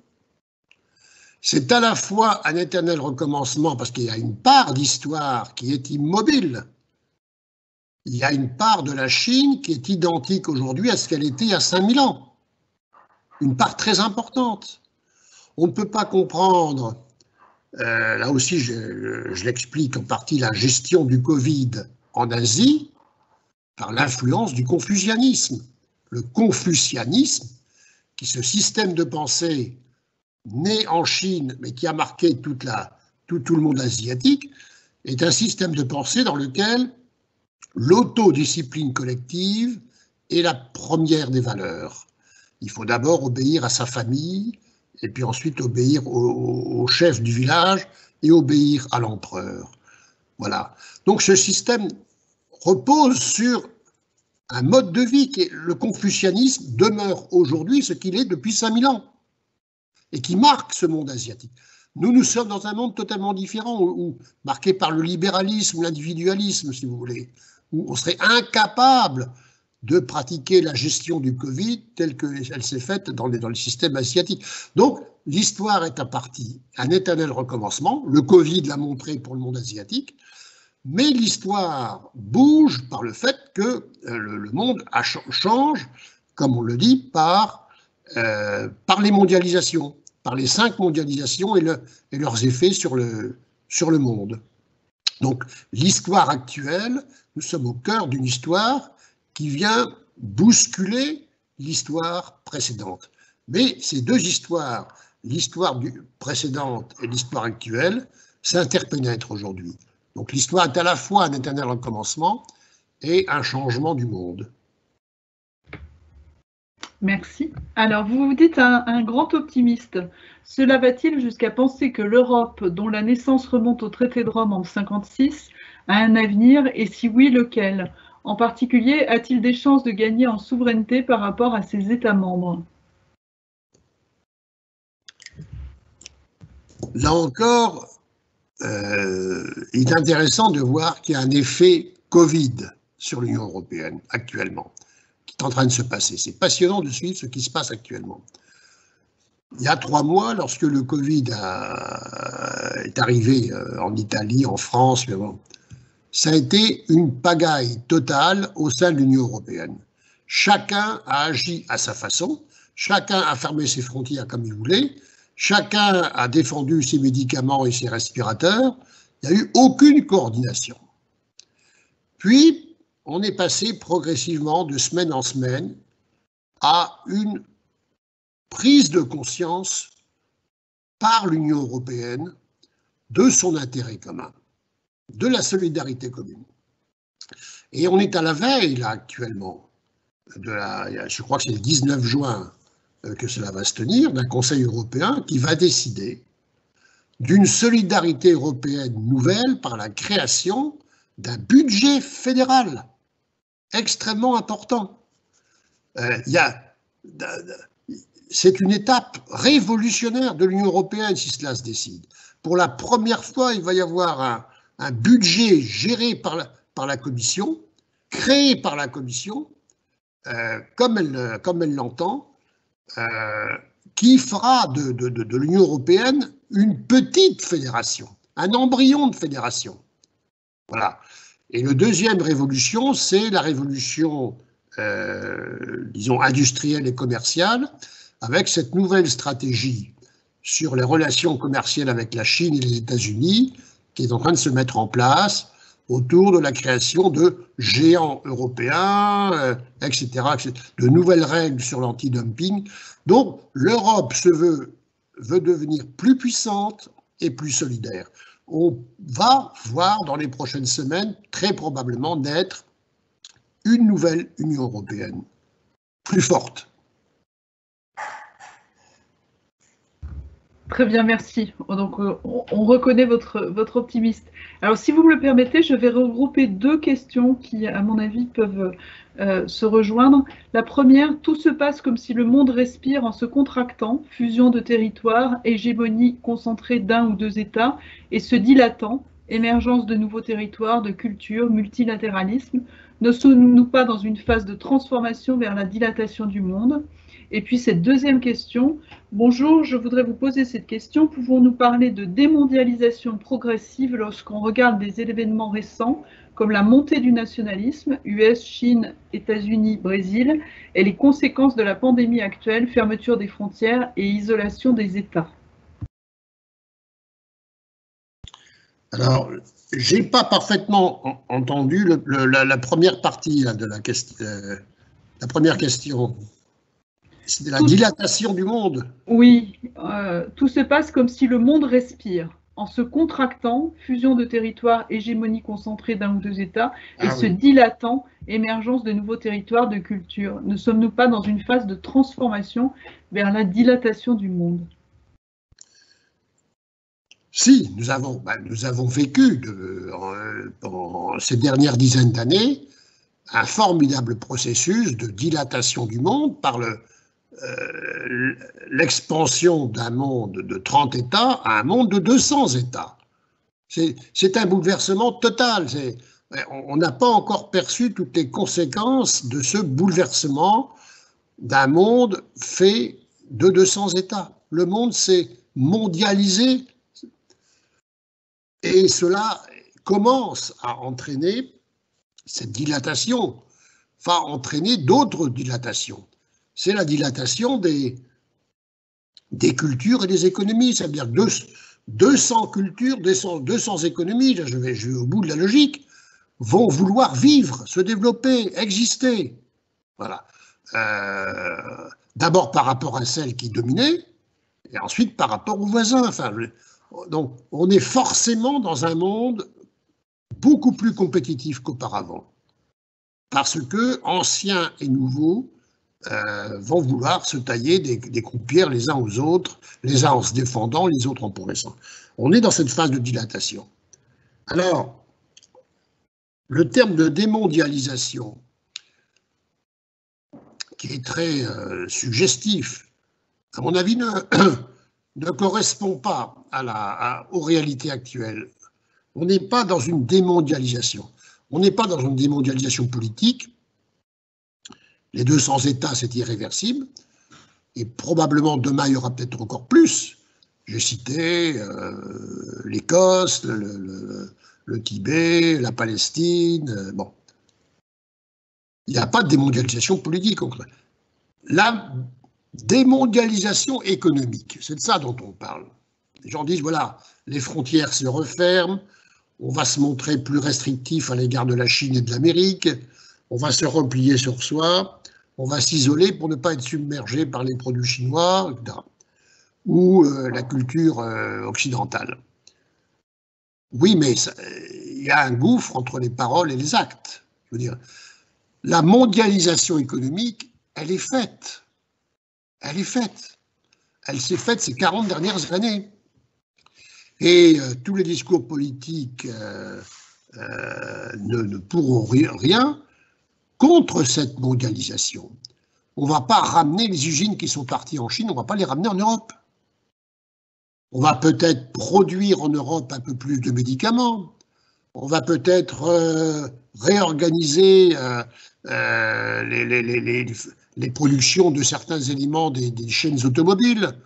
A: C'est à la fois un éternel recommencement parce qu'il y a une part d'histoire qui est immobile. Il y a une part de la Chine qui est identique aujourd'hui à ce qu'elle était il y a 5000 ans. une part très importante. On ne peut pas comprendre, là aussi je l'explique en partie, la gestion du Covid en Asie par l'influence du confucianisme. Le confucianisme, qui est ce système de pensée né en Chine, mais qui a marqué tout le monde asiatique, est un système de pensée dans lequel l'autodiscipline collective est la première des valeurs. Il faut d'abord obéir à sa famille, et puis ensuite obéir au chef du village et obéir à l'empereur. Voilà. Donc ce système repose sur un mode de vie qui est, le confucianisme demeure aujourd'hui ce qu'il est depuis 5000 ans et qui marque ce monde asiatique. Nous sommes dans un monde totalement différent, marqué par le libéralisme, l'individualisme, si vous voulez, où on serait incapable de pratiquer la gestion du Covid telle qu'elle s'est faite dans le système asiatique. Donc, l'histoire est à partie un éternel recommencement. Le Covid l'a montré pour le monde asiatique, mais l'histoire bouge par le fait que le monde change, comme on le dit, par les mondialisations, par les 5 mondialisations et leurs effets sur le monde. Donc, l'histoire actuelle, nous sommes au cœur d'une histoire qui vient bousculer l'histoire précédente. Mais ces deux histoires, l'histoire précédente et l'histoire actuelle, s'interpénètrent aujourd'hui. Donc l'histoire est à la fois un éternel recommencement et un changement du monde.
B: Merci. Alors, vous vous dites un grand optimiste. Cela va-t-il jusqu'à penser que l'Europe, dont la naissance remonte au traité de Rome en 1956, a un avenir, et si oui, lequel ? En particulier, a-t-il des chances de gagner en souveraineté par rapport à ses États membres?
A: Là encore, il est intéressant de voir qu'il y a un effet Covid sur l'Union européenne actuellement, qui est en train de se passer. C'est passionnant de suivre ce qui se passe actuellement. Il y a 3 mois, lorsque le Covid est arrivé en Italie, en France, mais bon, ça a été une pagaille totale au sein de l'Union européenne. Chacun a agi à sa façon, chacun a fermé ses frontières comme il voulait, chacun a défendu ses médicaments et ses respirateurs, il n'y a eu aucune coordination. Puis, on est passé progressivement de semaine en semaine à une prise de conscience par l'Union européenne de son intérêt commun, de la solidarité commune. Et on est à la veille, là, actuellement, je crois que c'est le 19 juin que cela va se tenir, d'un Conseil européen qui va décider d'une solidarité européenne nouvelle par la création d'un budget fédéral extrêmement important. C'est une étape révolutionnaire de l'Union européenne si cela se décide. Pour la première fois, il va y avoir un budget géré par la Commission, créé par la Commission, comme elle l'entend, qui fera de l'Union européenne une petite fédération, un embryon de fédération. Voilà. Et la deuxième révolution, c'est la révolution, disons, industrielle et commerciale, avec cette nouvelle stratégie sur les relations commerciales avec la Chine et les États-Unis, qui est en train de se mettre en place autour de la création de géants européens, etc., de nouvelles règles sur l'antidumping. Donc, l'Europe veut devenir plus puissante et plus solidaire. On va voir dans les prochaines semaines, très probablement, naître une nouvelle Union européenne, plus forte.
B: Très bien, merci. Donc, on reconnaît votre optimisme. Alors, si vous me le permettez, je vais regrouper 2 questions qui, à mon avis, peuvent se rejoindre. La première, tout se passe comme si le monde respire en se contractant, fusion de territoires, hégémonie concentrée d'1 ou 2 États, et se dilatant, émergence de nouveaux territoires, de cultures, multilatéralisme. Ne sommes-nous pas dans une phase de transformation vers la dilatation du monde ? Et puis cette deuxième question, bonjour, je voudrais vous poser cette question. Pouvons-nous parler de démondialisation progressive lorsqu'on regarde des événements récents comme la montée du nationalisme, US, Chine, États-Unis, Brésil, et les conséquences de la pandémie actuelle, fermeture des frontières et isolation des États?
A: Alors, je n'ai pas parfaitement entendu la première partie là, de la première question. C'est la dilatation du monde.
B: Oui, tout se passe comme si le monde respire, en se contractant, fusion de territoires, hégémonie concentrée d'un ou deux États, et se dilatant, émergence de nouveaux territoires de culture. Ne sommes-nous pas dans une phase de transformation vers la dilatation du monde?
A: Si, nous avons vécu pendant ces dernières dizaines d'années un formidable processus de dilatation du monde par l'expansion d'un monde de 30 États à un monde de 200 États. C'est un bouleversement total. On n'a pas encore perçu toutes les conséquences de ce bouleversement d'un monde fait de 200 États. Le monde s'est mondialisé et cela commence à entraîner, cette dilatation va entraîner d'autres dilatations. C'est la dilatation des cultures et des économies, c'est-à-dire 200 cultures, 200 économies, là je vais au bout de la logique, vont vouloir vivre, se développer, exister. Voilà. D'abord par rapport à celles qui dominaient, et ensuite par rapport aux voisins. Enfin, donc on est forcément dans un monde beaucoup plus compétitif qu'auparavant, parce que anciens et nouveaux vont vouloir se tailler des croupières les uns aux autres, les uns en se défendant, les autres en progressant. On est dans cette phase de dilatation. Alors, le terme de démondialisation, qui est très suggestif, à mon avis, ne correspond pas aux réalités actuelles. On n'est pas dans une démondialisation. On n'est pas dans une démondialisation politique. Les 200 États, c'est irréversible. Et probablement demain, il y aura peut-être encore plus. J'ai cité l'Écosse, le Tibet, la Palestine. Bon. Il n'y a pas de démondialisation politique. La démondialisation économique, c'est de ça dont on parle. Les gens disent, voilà, les frontières se referment, on va se montrer plus restrictif à l'égard de la Chine et de l'Amérique, on va se replier sur soi, on va s'isoler pour ne pas être submergé par les produits chinois, etc. Ou la culture occidentale. Oui, mais il y a un gouffre entre les paroles et les actes. Je veux dire, la mondialisation économique, elle est faite. Elle est faite. Elle s'est faite ces 40 dernières années. Et tous les discours politiques ne pourront rien contre cette mondialisation. On ne va pas ramener les usines qui sont parties en Chine, on ne va pas les ramener en Europe. On va peut-être produire en Europe un peu plus de médicaments. On va peut-être réorganiser les productions de certains éléments des chaînes automobiles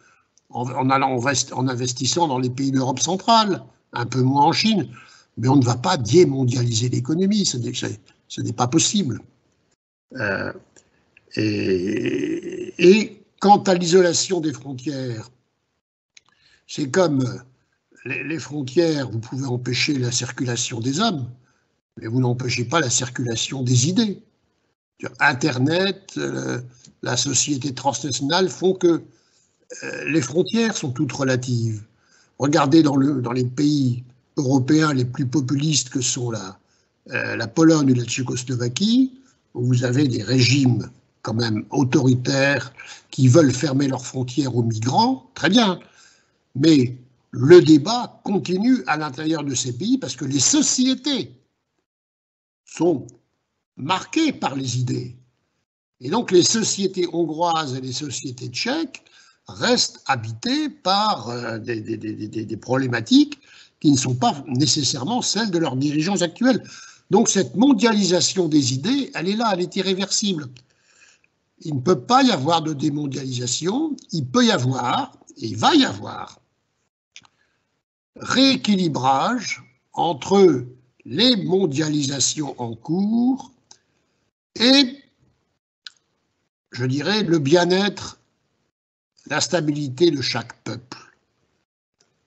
A: en investissant dans les pays d'Europe centrale, un peu moins en Chine. Mais on ne va pas démondialiser l'économie, ce n'est pas possible. Et quant à l'isolation des frontières, c'est comme les frontières, vous pouvez empêcher la circulation des hommes, mais vous n'empêchez pas la circulation des idées. Internet, la société transnationale font que les frontières sont toutes relatives. Regardez dans les pays européens les plus populistes que sont la Pologne et la Tchécoslovaquie, où vous avez des régimes quand même autoritaires qui veulent fermer leurs frontières aux migrants, très bien. Mais le débat continue à l'intérieur de ces pays parce que les sociétés sont marquées par les idées. Et donc les sociétés hongroises et les sociétés tchèques restent habitées par des problématiques qui ne sont pas nécessairement celles de leurs dirigeants actuels. Donc cette mondialisation des idées, elle est là, elle est irréversible. il ne peut pas y avoir de démondialisation, il peut y avoir, et il va y avoir, rééquilibrage entre les mondialisations en cours et, je dirais, le bien-être, la stabilité de chaque peuple.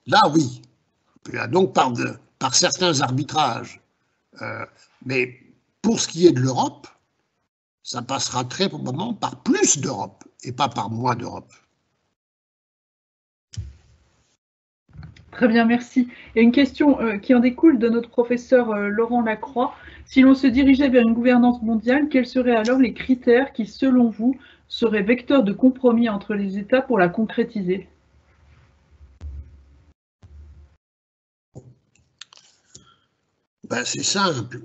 A: Là, oui, donc par certains arbitrages. Mais pour ce qui est de l'Europe, ça passera très probablement par plus d'Europe et pas par moins d'Europe.
B: Très bien, merci. Et une question qui en découle de notre professeur Laurent Lacroix. Si l'on se dirigeait vers une gouvernance mondiale, quels seraient alors les critères qui, selon vous, seraient vecteurs de compromis entre les États pour la concrétiser?
A: Ben, c'est simple.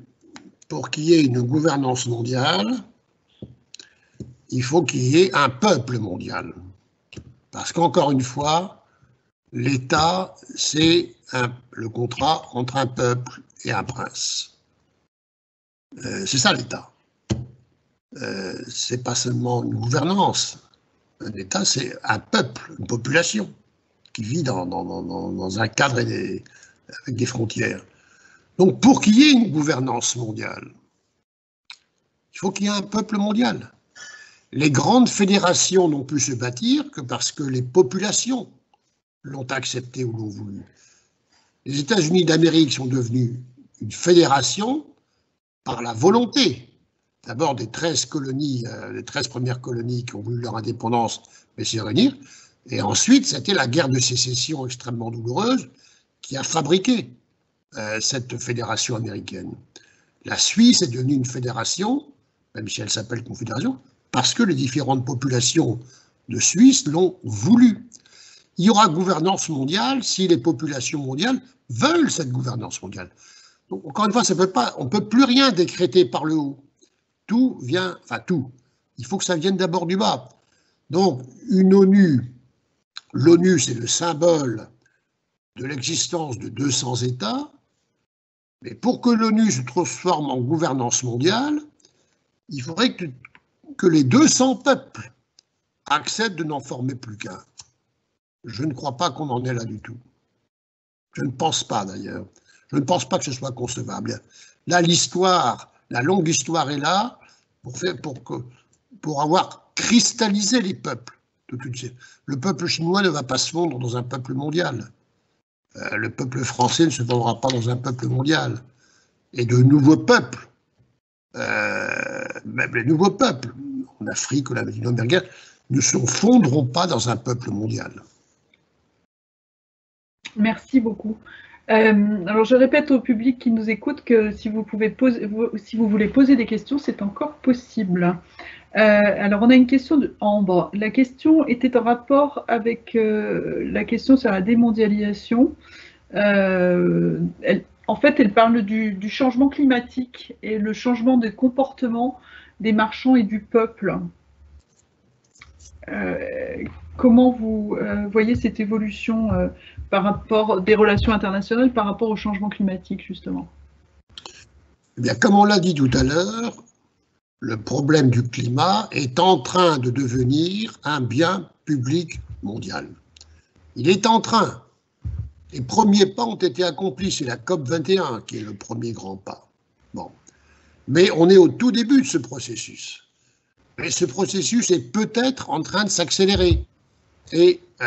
A: Pour qu'il y ait une gouvernance mondiale, il faut qu'il y ait un peuple mondial. Parce qu'encore une fois, l'État, c'est le contrat entre un peuple et un prince. C'est ça l'État. C'est pas seulement une gouvernance. Un État, c'est un peuple, une population qui vit dans un cadre avec des frontières. Donc, pour qu'il y ait une gouvernance mondiale, il faut qu'il y ait un peuple mondial. Les grandes fédérations n'ont pu se bâtir que parce que les populations l'ont accepté ou l'ont voulu. Les États-Unis d'Amérique sont devenus une fédération par la volonté, d'abord des 13 colonies, les 13 premières colonies qui ont voulu leur indépendance, mais s'y réunir, et ensuite, c'était la guerre de sécession extrêmement douloureuse qui a fabriqué cette fédération américaine. La Suisse est devenue une fédération, même si elle s'appelle confédération, parce que les différentes populations de Suisse l'ont voulu. Il y aura gouvernance mondiale si les populations mondiales veulent cette gouvernance mondiale. Donc, encore une fois, on ne peut plus rien décréter par le haut. Tout vient, enfin tout, il faut que ça vienne d'abord du bas. Donc, une ONU, l'ONU, c'est le symbole de l'existence de 200 États, mais pour que l'ONU se transforme en gouvernance mondiale, il faudrait que les 200 peuples acceptent de n'en former plus qu'un. Je ne crois pas qu'on en est là du tout. Je ne pense pas d'ailleurs. Je ne pense pas que ce soit concevable. Là, l'histoire, la longue histoire est là pour avoir cristallisé les peuples. Le peuple chinois ne va pas se fondre dans un peuple mondial. Le peuple français ne se fondra pas dans un peuple mondial. Et de nouveaux peuples, même les nouveaux peuples, en Afrique ou la Latino-Amérique, ne se fondront pas dans un peuple mondial.
B: Merci beaucoup. Alors, je répète au public qui nous écoute que si vous voulez poser des questions, c'est encore possible. Alors, on a une question de Ambre. La question était en rapport avec la question sur la démondialisation. En fait, elle parle du changement climatique et le changement de comportement des marchands et du peuple. Comment vous voyez cette évolution par rapport des relations internationales par rapport au changement climatique, justement?
A: Eh bien, comme on l'a dit tout à l'heure, le problème du climat est en train de devenir un bien public mondial. Il est en train. Les premiers pas ont été accomplis, c'est la COP21 qui est le premier grand pas. Bon. Mais on est au tout début de ce processus. Mais ce processus est peut-être en train de s'accélérer. Et on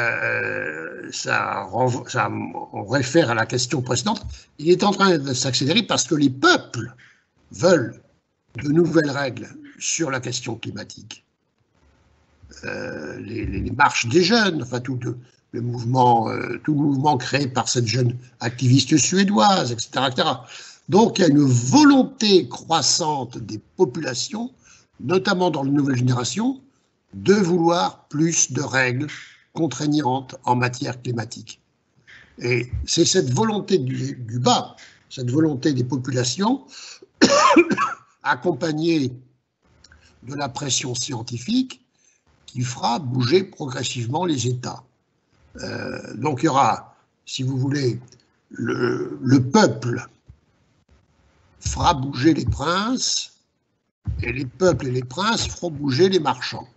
A: réfère à la question précédente, il est en train de s'accélérer parce que les peuples veulent de nouvelles règles sur la question climatique. Les marches des jeunes, enfin tout mouvement créé par cette jeune activiste suédoise, etc., etc. Donc il y a une volonté croissante des populations, notamment dans les nouvelles générations, de vouloir plus de règles contraignantes en matière climatique. Et c'est cette volonté du bas, cette volonté des populations, accompagnée de la pression scientifique, qui fera bouger progressivement les États. Donc il y aura, si vous voulez, le peuple fera bouger les princes, et les peuples et les princes feront bouger les marchands.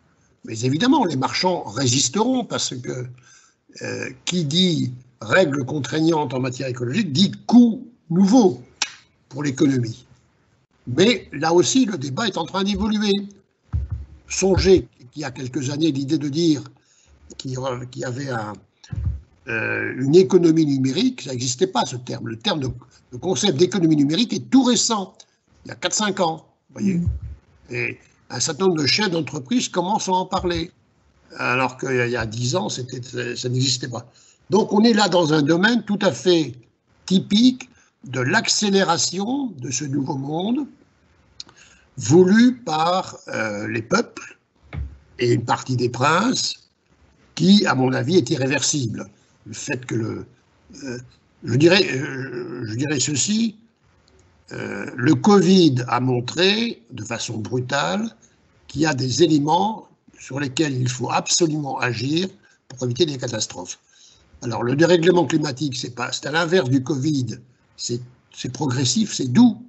A: Mais évidemment, les marchands résisteront parce que qui dit règles contraignantes en matière écologique dit coûts nouveaux pour l'économie. Mais là aussi, le débat est en train d'évoluer. Songez qu'il y a quelques années l'idée de dire qu'il y avait une économie numérique, ça n'existait pas ce terme. Le concept d'économie numérique est tout récent, il y a 4-5 ans. Voyez. Et un certain nombre de chefs d'entreprise commencent à en parler, alors qu'il y a 10 ans, ça n'existait pas. Donc on est là dans un domaine tout à fait typique de l'accélération de ce nouveau monde voulu par les peuples et une partie des princes qui, à mon avis, est irréversible. Le fait que je dirais ceci, le Covid a montré de façon brutale qu'il y a des éléments sur lesquels il faut absolument agir pour éviter des catastrophes. Alors le dérèglement climatique, c'est à l'inverse du Covid, c'est progressif, c'est doux.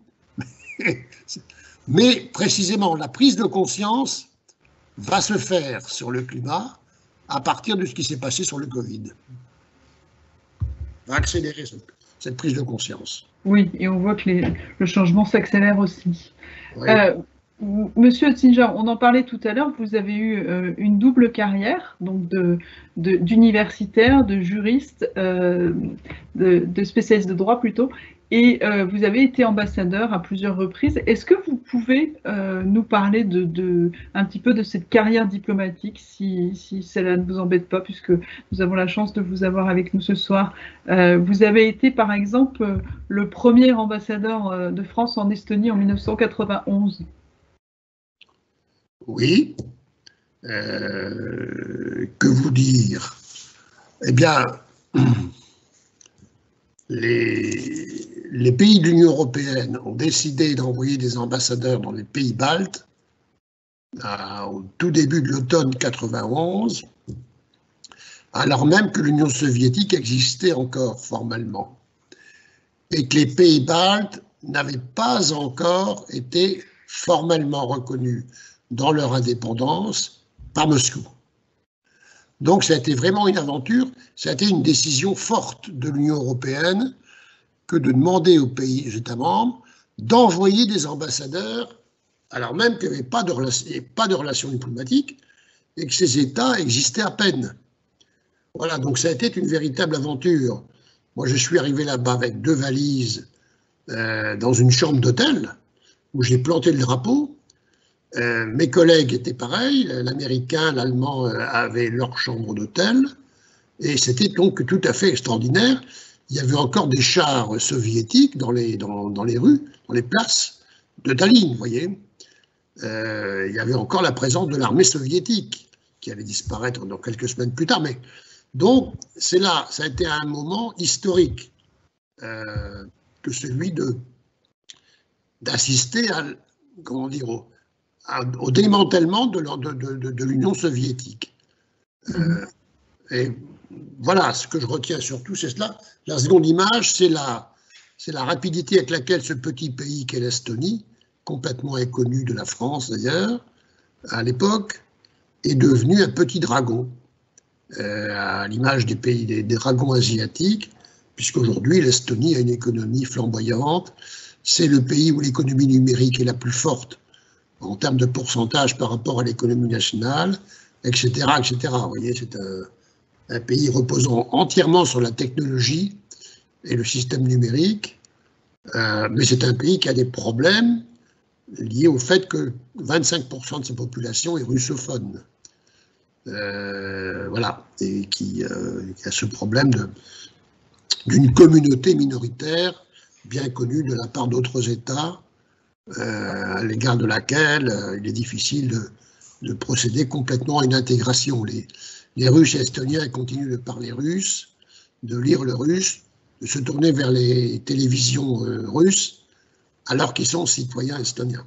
A: Mais précisément, la prise de conscience va se faire sur le climat à partir de ce qui s'est passé sur le Covid. Va accélérer cette prise de conscience.
B: Oui, et on voit que le changement s'accélère aussi.
A: Oui.
B: Monsieur Oettinger, on en parlait tout à l'heure, vous avez eu une double carrière, donc d'universitaire, de juriste, de spécialiste de droit plutôt, et vous avez été ambassadeur à plusieurs reprises. Est-ce que vous pouvez nous parler un petit peu de cette carrière diplomatique, si cela ne vous embête pas, puisque nous avons la chance de vous avoir avec nous ce soir. Vous avez été, par exemple, le premier ambassadeur de France en Estonie en 1991.
A: Oui. Que vous dire? Eh bien, les pays de l'Union européenne ont décidé d'envoyer des ambassadeurs dans les pays baltes au tout début de l'automne 91, alors même que l'Union soviétique existait encore formellement et que les pays baltes n'avaient pas encore été formellement reconnus dans leur indépendance par Moscou. Donc ça a été vraiment une aventure, ça a été une décision forte de l'Union européenne que de demander aux pays États membres d'envoyer des ambassadeurs, alors même qu'il n'y avait pas de relations diplomatiques et que ces États existaient à peine. Voilà, donc ça a été une véritable aventure. Moi, je suis arrivé là-bas avec 2 valises dans une chambre d'hôtel où j'ai planté le drapeau. Mes collègues étaient pareils, l'américain, l'allemand avaient leur chambre d'hôtel, et c'était donc tout à fait extraordinaire. Il y avait encore des chars soviétiques dans les rues, dans les places de Tallinn, vous voyez. Il y avait encore la présence de l'armée soviétique, qui allait disparaître dans quelques semaines plus tard. Mais donc, c'est là, ça a été un moment historique que celui d'assister à, comment dire, au démantèlement de l'Union soviétique. Et voilà, ce que je retiens surtout, c'est cela. La seconde image, c'est la rapidité avec laquelle ce petit pays qu'est l'Estonie, complètement inconnu de la France d'ailleurs, à l'époque, est devenu un petit dragon, à l'image des pays, des dragons asiatiques, puisqu'aujourd'hui l'Estonie a une économie flamboyante. C'est le pays où l'économie numérique est la plus forte en termes de pourcentage par rapport à l'économie nationale, etc., etc. Vous voyez, c'est un pays reposant entièrement sur la technologie et le système numérique, mais c'est un pays qui a des problèmes liés au fait que 25% de sa population est russophone. Voilà, et qui a ce problème d'une communauté minoritaire bien connue de la part d'autres États, à l'égard de laquelle il est difficile de procéder complètement à une intégration. Les Russes et Estoniens continuent de parler russe, de lire le russe, de se tourner vers les télévisions russes, alors qu'ils sont citoyens estoniens.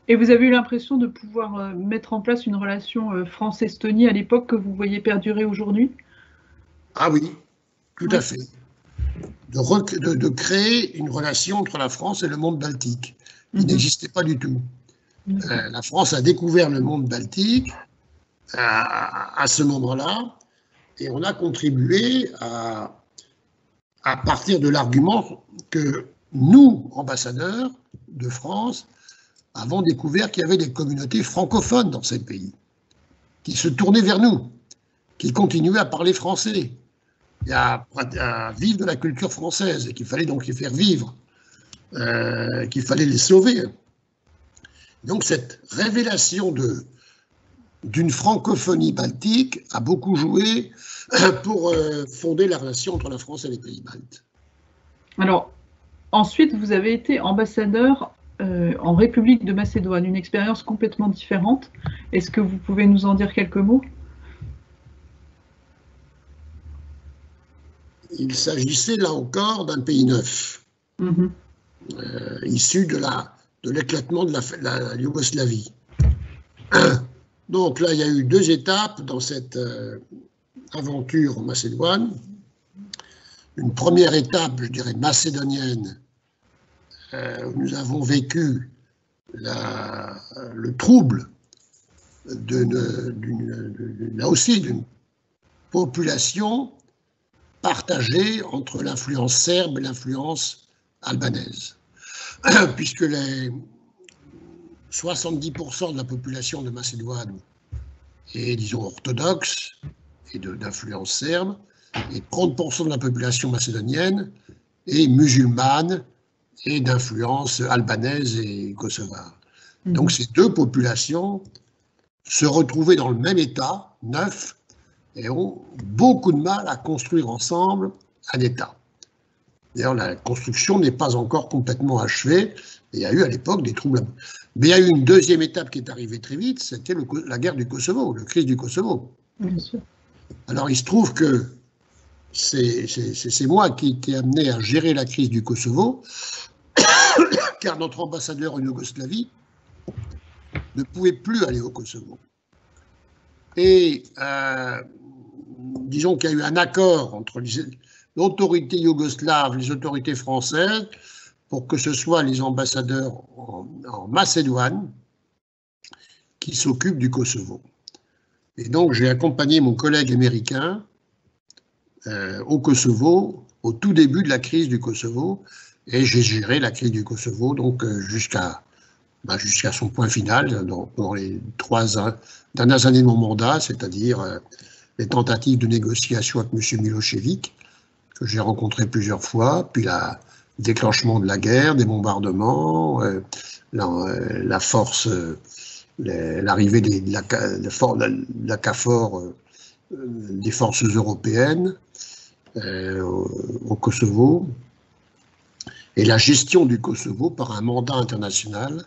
B: Et vous avez eu l'impression de pouvoir mettre en place une relation France-Estonie à l'époque que vous voyez perdurer aujourd'hui?
A: Ah oui, tout à fait. De créer une relation entre la France et le monde baltique, qui n'existait pas du tout. La France a découvert le monde baltique à ce moment-là, et on a contribué à partir de l'argument que nous, ambassadeurs de France, avons découvert qu'il y avait des communautés francophones dans ces pays, qui se tournaient vers nous, qui continuaient à parler français, et à vivre de la culture française, et qu'il fallait donc les faire vivre, qu'il fallait les sauver. Donc cette révélation d'une francophonie baltique a beaucoup joué pour fonder la relation entre la France et les pays baltes.
B: Alors, ensuite, vous avez été ambassadeur en République de Macédoine, une expérience complètement différente. Est-ce que vous pouvez nous en dire quelques mots?
A: Il s'agissait là encore d'un pays neuf, issu de l'éclatement de la Yougoslavie. Donc là, il y a eu 2 étapes dans cette aventure en Macédoine. Une première étape, je dirais, macédonienne, où nous avons vécu le trouble là aussi d'une population partagée entre l'influence serbe et l'influence albanaise. Puisque les 70% de la population de Macédoine est, disons, orthodoxe et d'influence serbe, et 30% de la population macédonienne est musulmane et d'influence albanaise et kosovare. Donc ces 2 populations se retrouvaient dans le même état, neuf, et ont beaucoup de mal à construire ensemble un État. D'ailleurs, la construction n'est pas encore complètement achevée, et il y a eu à l'époque des troubles. Mais il y a eu une deuxième étape qui est arrivée très vite, c'était la guerre du Kosovo, la crise du Kosovo.
B: Bien sûr.
A: Alors il se trouve que c'est moi qui ai été amené à gérer la crise du Kosovo, car notre ambassadeur en Yougoslavie ne pouvait plus aller au Kosovo. Et disons qu'il y a eu un accord entre l'autorité yougoslave, les autorités françaises, pour que ce soit les ambassadeurs en Macédoine qui s'occupent du Kosovo. Et donc j'ai accompagné mon collègue américain au Kosovo, au tout début de la crise du Kosovo, et j'ai géré la crise du Kosovo donc jusqu'à son point final dans les 3 dernières années de mon mandat, c'est-à-dire les tentatives de négociation avec M. Milošević, que j'ai rencontré plusieurs fois, puis le déclenchement de la guerre, des bombardements, la force, l'arrivée de la KFOR des forces européennes au Kosovo, et la gestion du Kosovo par un mandat international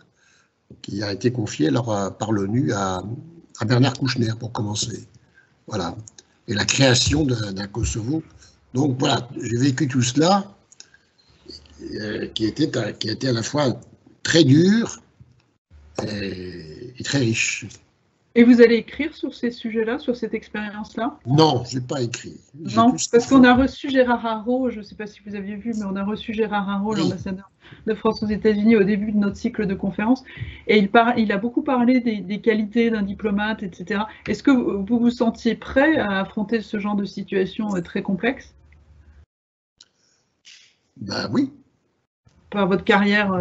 A: qui a été confié alors par l'ONU à Bernard Kouchner, pour commencer. Voilà. Et la création d'un Kosovo. Donc voilà, j'ai vécu tout cela, qui était à la fois très dur et très riche.
B: Et vous allez écrire sur ces sujets-là, sur cette expérience-là?
A: Non, je n'ai pas écrit.
B: Non, parce qu'on a reçu Gérard Haro, je ne sais pas si vous aviez vu, mais on a reçu Gérard Haro, l'ambassadeur de France aux États-Unis, au début de notre cycle de conférences, et il a beaucoup parlé des qualités d'un diplomate, etc. Est-ce que vous vous sentiez prêt à affronter ce genre de situation très complexe?
A: Ben oui.
B: Par votre carrière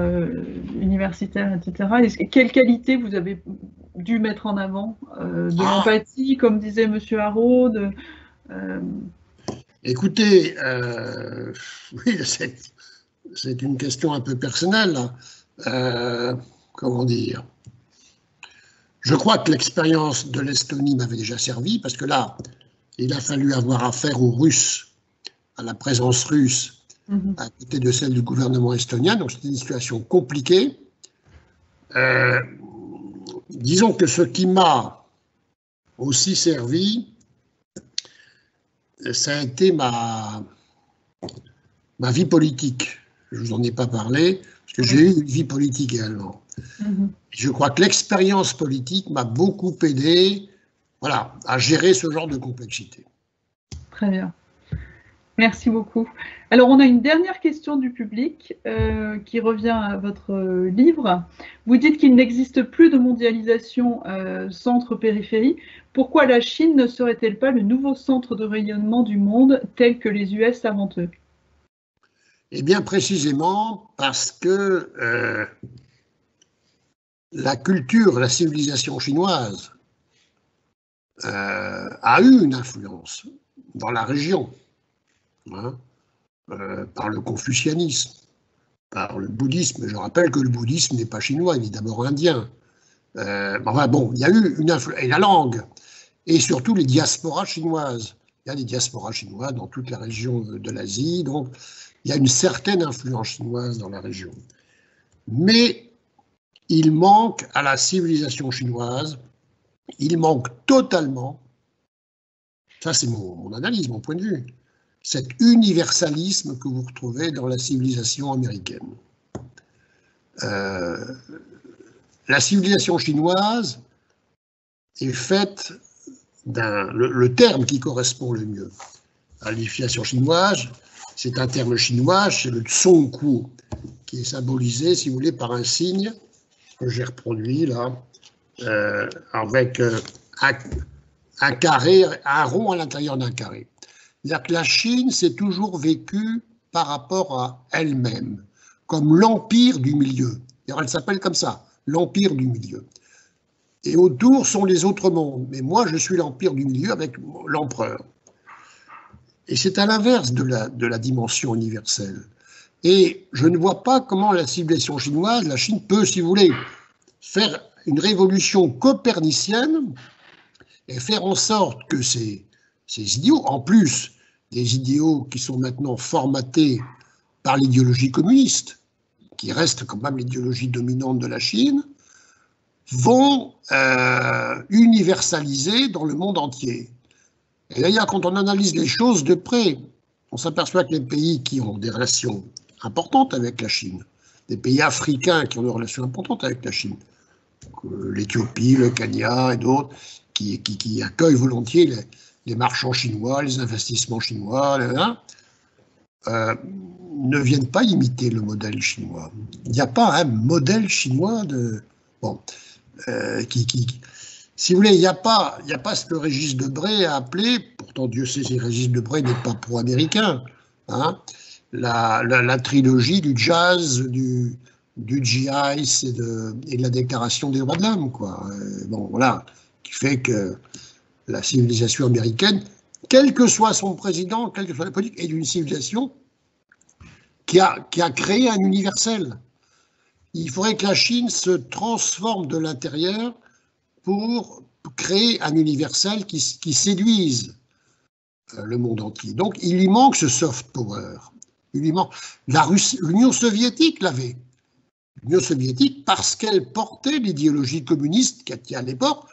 B: universitaire, etc. Quelles qualités vous avez dû mettre en avant? De l'empathie, comme disait M. Haro,
A: Écoutez, oui, c'est une question un peu personnelle. Comment dire? Je crois que l'expérience de l'Estonie m'avait déjà servi, parce que là, il a fallu avoir affaire aux Russes, à la présence russe, à côté de celle du gouvernement estonien, donc c'était une situation compliquée. Disons que ce qui m'a aussi servi, ça a été ma vie politique. Je ne vous en ai pas parlé, parce que j'ai eu une vie politique également. Je crois que l'expérience politique m'a beaucoup aidé, voilà, à gérer ce genre de complexité.
B: Très bien. Merci beaucoup. Alors, on a une dernière question du public qui revient à votre livre. Vous dites qu'il n'existe plus de mondialisation centre-périphérie. Pourquoi la Chine ne serait-elle pas le nouveau centre de rayonnement du monde tel que les US avant eux?
A: Eh bien, précisément parce que la culture, la civilisation chinoise a eu une influence dans la région, hein, par le confucianisme, par le bouddhisme. Je rappelle que le bouddhisme n'est pas chinois, il est d'abord indien. Enfin bon, il y a eu une influence, et la langue, et surtout les diasporas chinoises. Il y a des diasporas chinoises dans toute la région de l'Asie, donc il y a une certaine influence chinoise dans la région. Mais il manque à la civilisation chinoise, il manque totalement, ça c'est mon analyse, mon point de vue, cet universalisme que vous retrouvez dans la civilisation américaine. La civilisation chinoise est faite le terme qui correspond le mieux à l'unification chinoise, c'est un terme chinois, c'est le Zhongguo, qui est symbolisé, si vous voulez, par un signe que j'ai reproduit là, avec un carré, un rond à l'intérieur d'un carré. C'est-à-dire que la Chine s'est toujours vécue par rapport à elle-même, comme l'empire du milieu. Elle s'appelle comme ça, l'empire du milieu. Et autour sont les autres mondes. Mais moi, je suis l'empire du milieu avec l'empereur. Et c'est à l'inverse de la dimension universelle. Et je ne vois pas comment la civilisation chinoise, la Chine peut, si vous voulez, faire une révolution copernicienne et faire en sorte que ces idéaux, en plus des idéaux qui sont maintenant formatés par l'idéologie communiste, qui reste quand même l'idéologie dominante de la Chine, vont universaliser dans le monde entier. Et d'ailleurs, quand on analyse les choses de près, on s'aperçoit que les pays qui ont des relations importantes avec la Chine, des pays africains qui ont des relations importantes avec la Chine, l'Éthiopie, le Kenya et d'autres, qui accueillent volontiers les marchands chinois, les investissements chinois, ne viennent pas imiter le modèle chinois. Il n'y a pas un modèle chinois de... Bon, si vous voulez, il n'y a pas ce que Régis Debray a appelé, pourtant Dieu sait si Régis Debray n'est pas pro-américain, hein, la trilogie du jazz, du GI et de la déclaration des droits de l'homme, quoi. Bon, voilà, qui fait que la civilisation américaine, quel que soit son président, quelle que soit la politique, est d'une civilisation qui a créé un universel. Il faudrait que la Chine se transforme de l'intérieur pour créer un universel qui séduise le monde entier. Donc, il lui manque ce soft power. Il lui manque. L'Union soviétique l'avait. L'Union soviétique, parce qu'elle portait l'idéologie communiste qui était à l'époque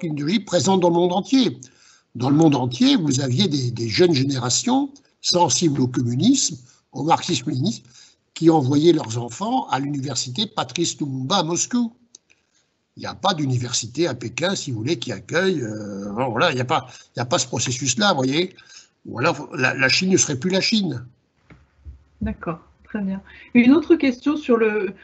A: une idéologie présente dans le monde entier. Dans le monde entier, vous aviez des jeunes générations sensibles au communisme, au marxisme-léninisme, qui envoyaient leurs enfants à l'université Patrice Lumumba à Moscou. Il n'y a pas d'université à Pékin, si vous voulez, qui accueille. Voilà, il n'y a pas ce processus-là, vous voyez. Ou alors, la Chine ne serait plus la Chine.
B: D'accord, très bien. Une autre question sur le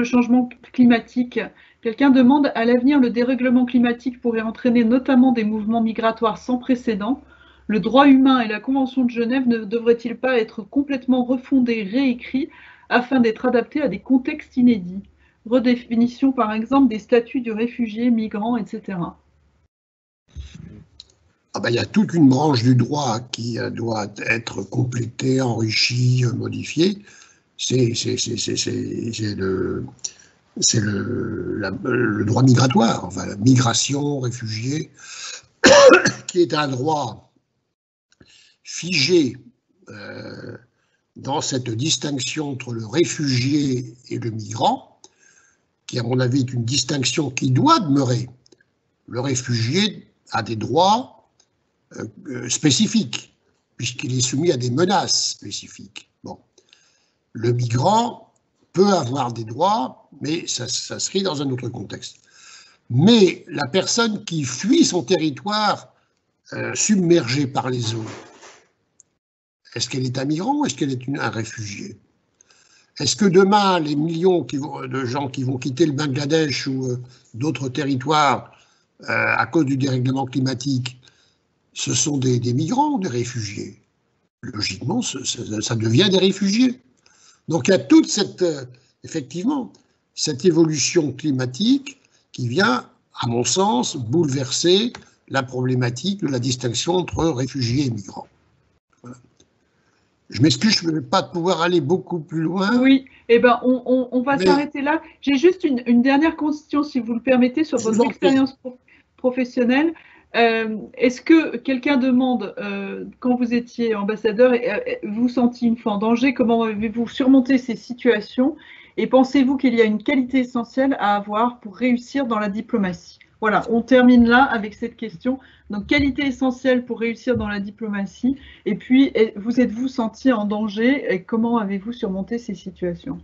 B: changement climatique. Quelqu'un demande, à l'avenir, le dérèglement climatique pourrait entraîner notamment des mouvements migratoires sans précédent. Le droit humain et la Convention de Genève ne devraient-ils pas être complètement refondés, réécrits, afin d'être adaptés à des contextes inédits? Redéfinition, par exemple, des statuts de réfugiés, migrants, etc.
A: Ah ben, il y a toute une branche du droit qui doit être complétée, enrichie, modifiée. C'est le droit migratoire, enfin, la migration, réfugiés, qui est un droit figé dans cette distinction entre le réfugié et le migrant, qui, à mon avis, est une distinction qui doit demeurer. Le réfugié a des droits spécifiques, puisqu'il est soumis à des menaces spécifiques. Bon. Le migrant peut avoir des droits, mais ça serait dans un autre contexte. Mais la personne qui fuit son territoire submergé par les eaux, Est-ce qu'elle est un migrant ou est-ce qu'elle est un réfugié? Est-ce que demain, les millions de gens qui vont quitter le Bangladesh ou d'autres territoires à cause du dérèglement climatique, ce sont des migrants ou des réfugiés? Logiquement, ça devient des réfugiés. Donc il y a toute cette, effectivement, cette évolution climatique qui vient, à mon sens, bouleverser la problématique de la distinction entre réfugiés et migrants. Voilà. Je m'excuse, je ne vais pas pouvoir aller beaucoup plus loin.
B: Oui, eh ben, on va s'arrêter là. J'ai juste une dernière question, si vous le permettez, sur votre expérience professionnelle. Est-ce que quelqu'un demande, quand vous étiez ambassadeur, vous sentiez une fois en danger, comment avez-vous surmonté ces situations? Et pensez-vous qu'il y a une qualité essentielle à avoir pour réussir dans la diplomatie? Voilà, on termine là avec cette question. Donc, qualité essentielle pour réussir dans la diplomatie. Et puis, vous êtes-vous senti en danger et comment avez-vous surmonté ces situations?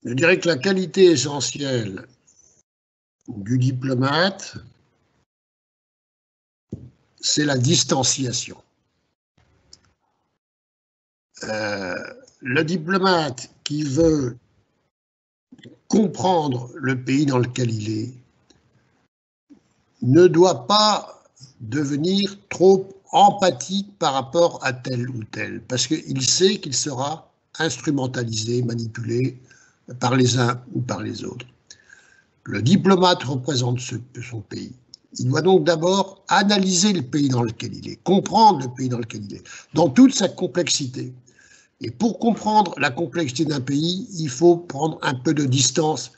A: Je dirais que la qualité essentielle du diplomate, c'est la distanciation. Le diplomate qui veut comprendre le pays dans lequel il est ne doit pas devenir trop empathique par rapport à tel ou tel, parce qu'il sait qu'il sera instrumentalisé, manipulé par les uns ou par les autres. Le diplomate représente son pays. Il doit donc d'abord analyser le pays dans lequel il est, comprendre le pays dans lequel il est, dans toute sa complexité. Et pour comprendre la complexité d'un pays, il faut prendre un peu de distance,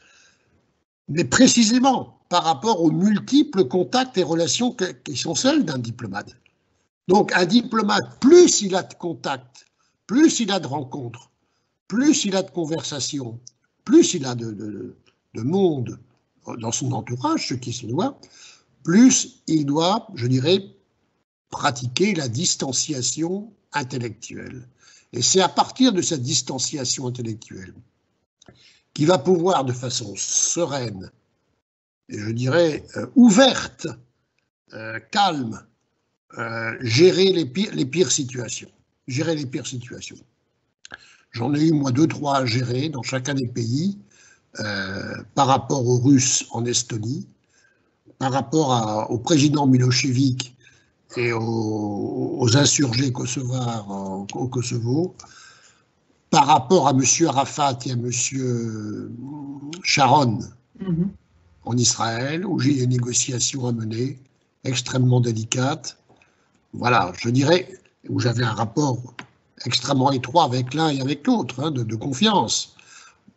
A: mais précisément par rapport aux multiples contacts et relations qui sont celles d'un diplomate. Donc un diplomate, plus il a de contacts, plus il a de rencontres, plus il a de conversations, plus il a de monde dans son entourage, ce qui se doit, plus il doit, je dirais, pratiquer la distanciation intellectuelle. Et c'est à partir de cette distanciation intellectuelle qu'il va pouvoir, de façon sereine, et je dirais ouverte, calme, gérer les pires situations. Gérer les pires situations. J'en ai eu, moi, 2-3 à gérer dans chacun des pays, par rapport aux Russes en Estonie, par rapport au président Milošević et aux insurgés kosovars au Kosovo, par rapport à M. Arafat et à M. Sharon en Israël, où j'ai des négociations à mener extrêmement délicates. Voilà, je dirais, où j'avais un rapport extrêmement étroit avec l'un et avec l'autre, hein, de confiance.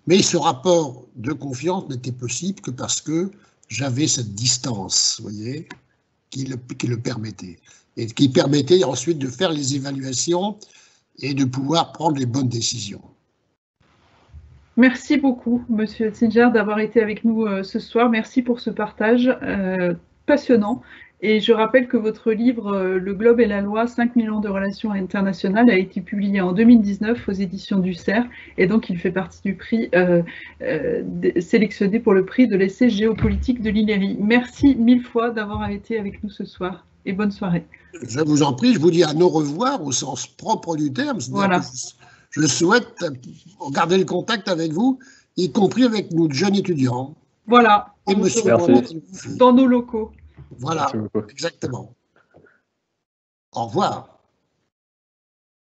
A: Mais ce rapport de confiance n'était possible que parce que j'avais cette distance, vous voyez, qui le permettait. Et qui permettait ensuite de faire les évaluations et de pouvoir prendre les bonnes décisions.
B: Merci beaucoup, Monsieur Oettinger, d'avoir été avec nous ce soir. Merci pour ce partage passionnant. Et je rappelle que votre livre « Le Globe et la Loi, 5 000 ans de relations internationales » a été publié en 2019 aux éditions du CERF. Et donc, il fait partie du prix sélectionné pour le prix de l'essai géopolitique de l'INERI. Merci 1000 fois d'avoir été avec nous ce soir. Et bonne soirée.
A: Je vous en prie, je vous dis à nos revoir au sens propre du terme.
B: Voilà.
A: Je souhaite garder le contact avec vous, y compris avec nos jeunes étudiants.
B: Voilà.
A: Et monsieur
B: dans nos locaux.
A: Voilà, exactement. Au revoir.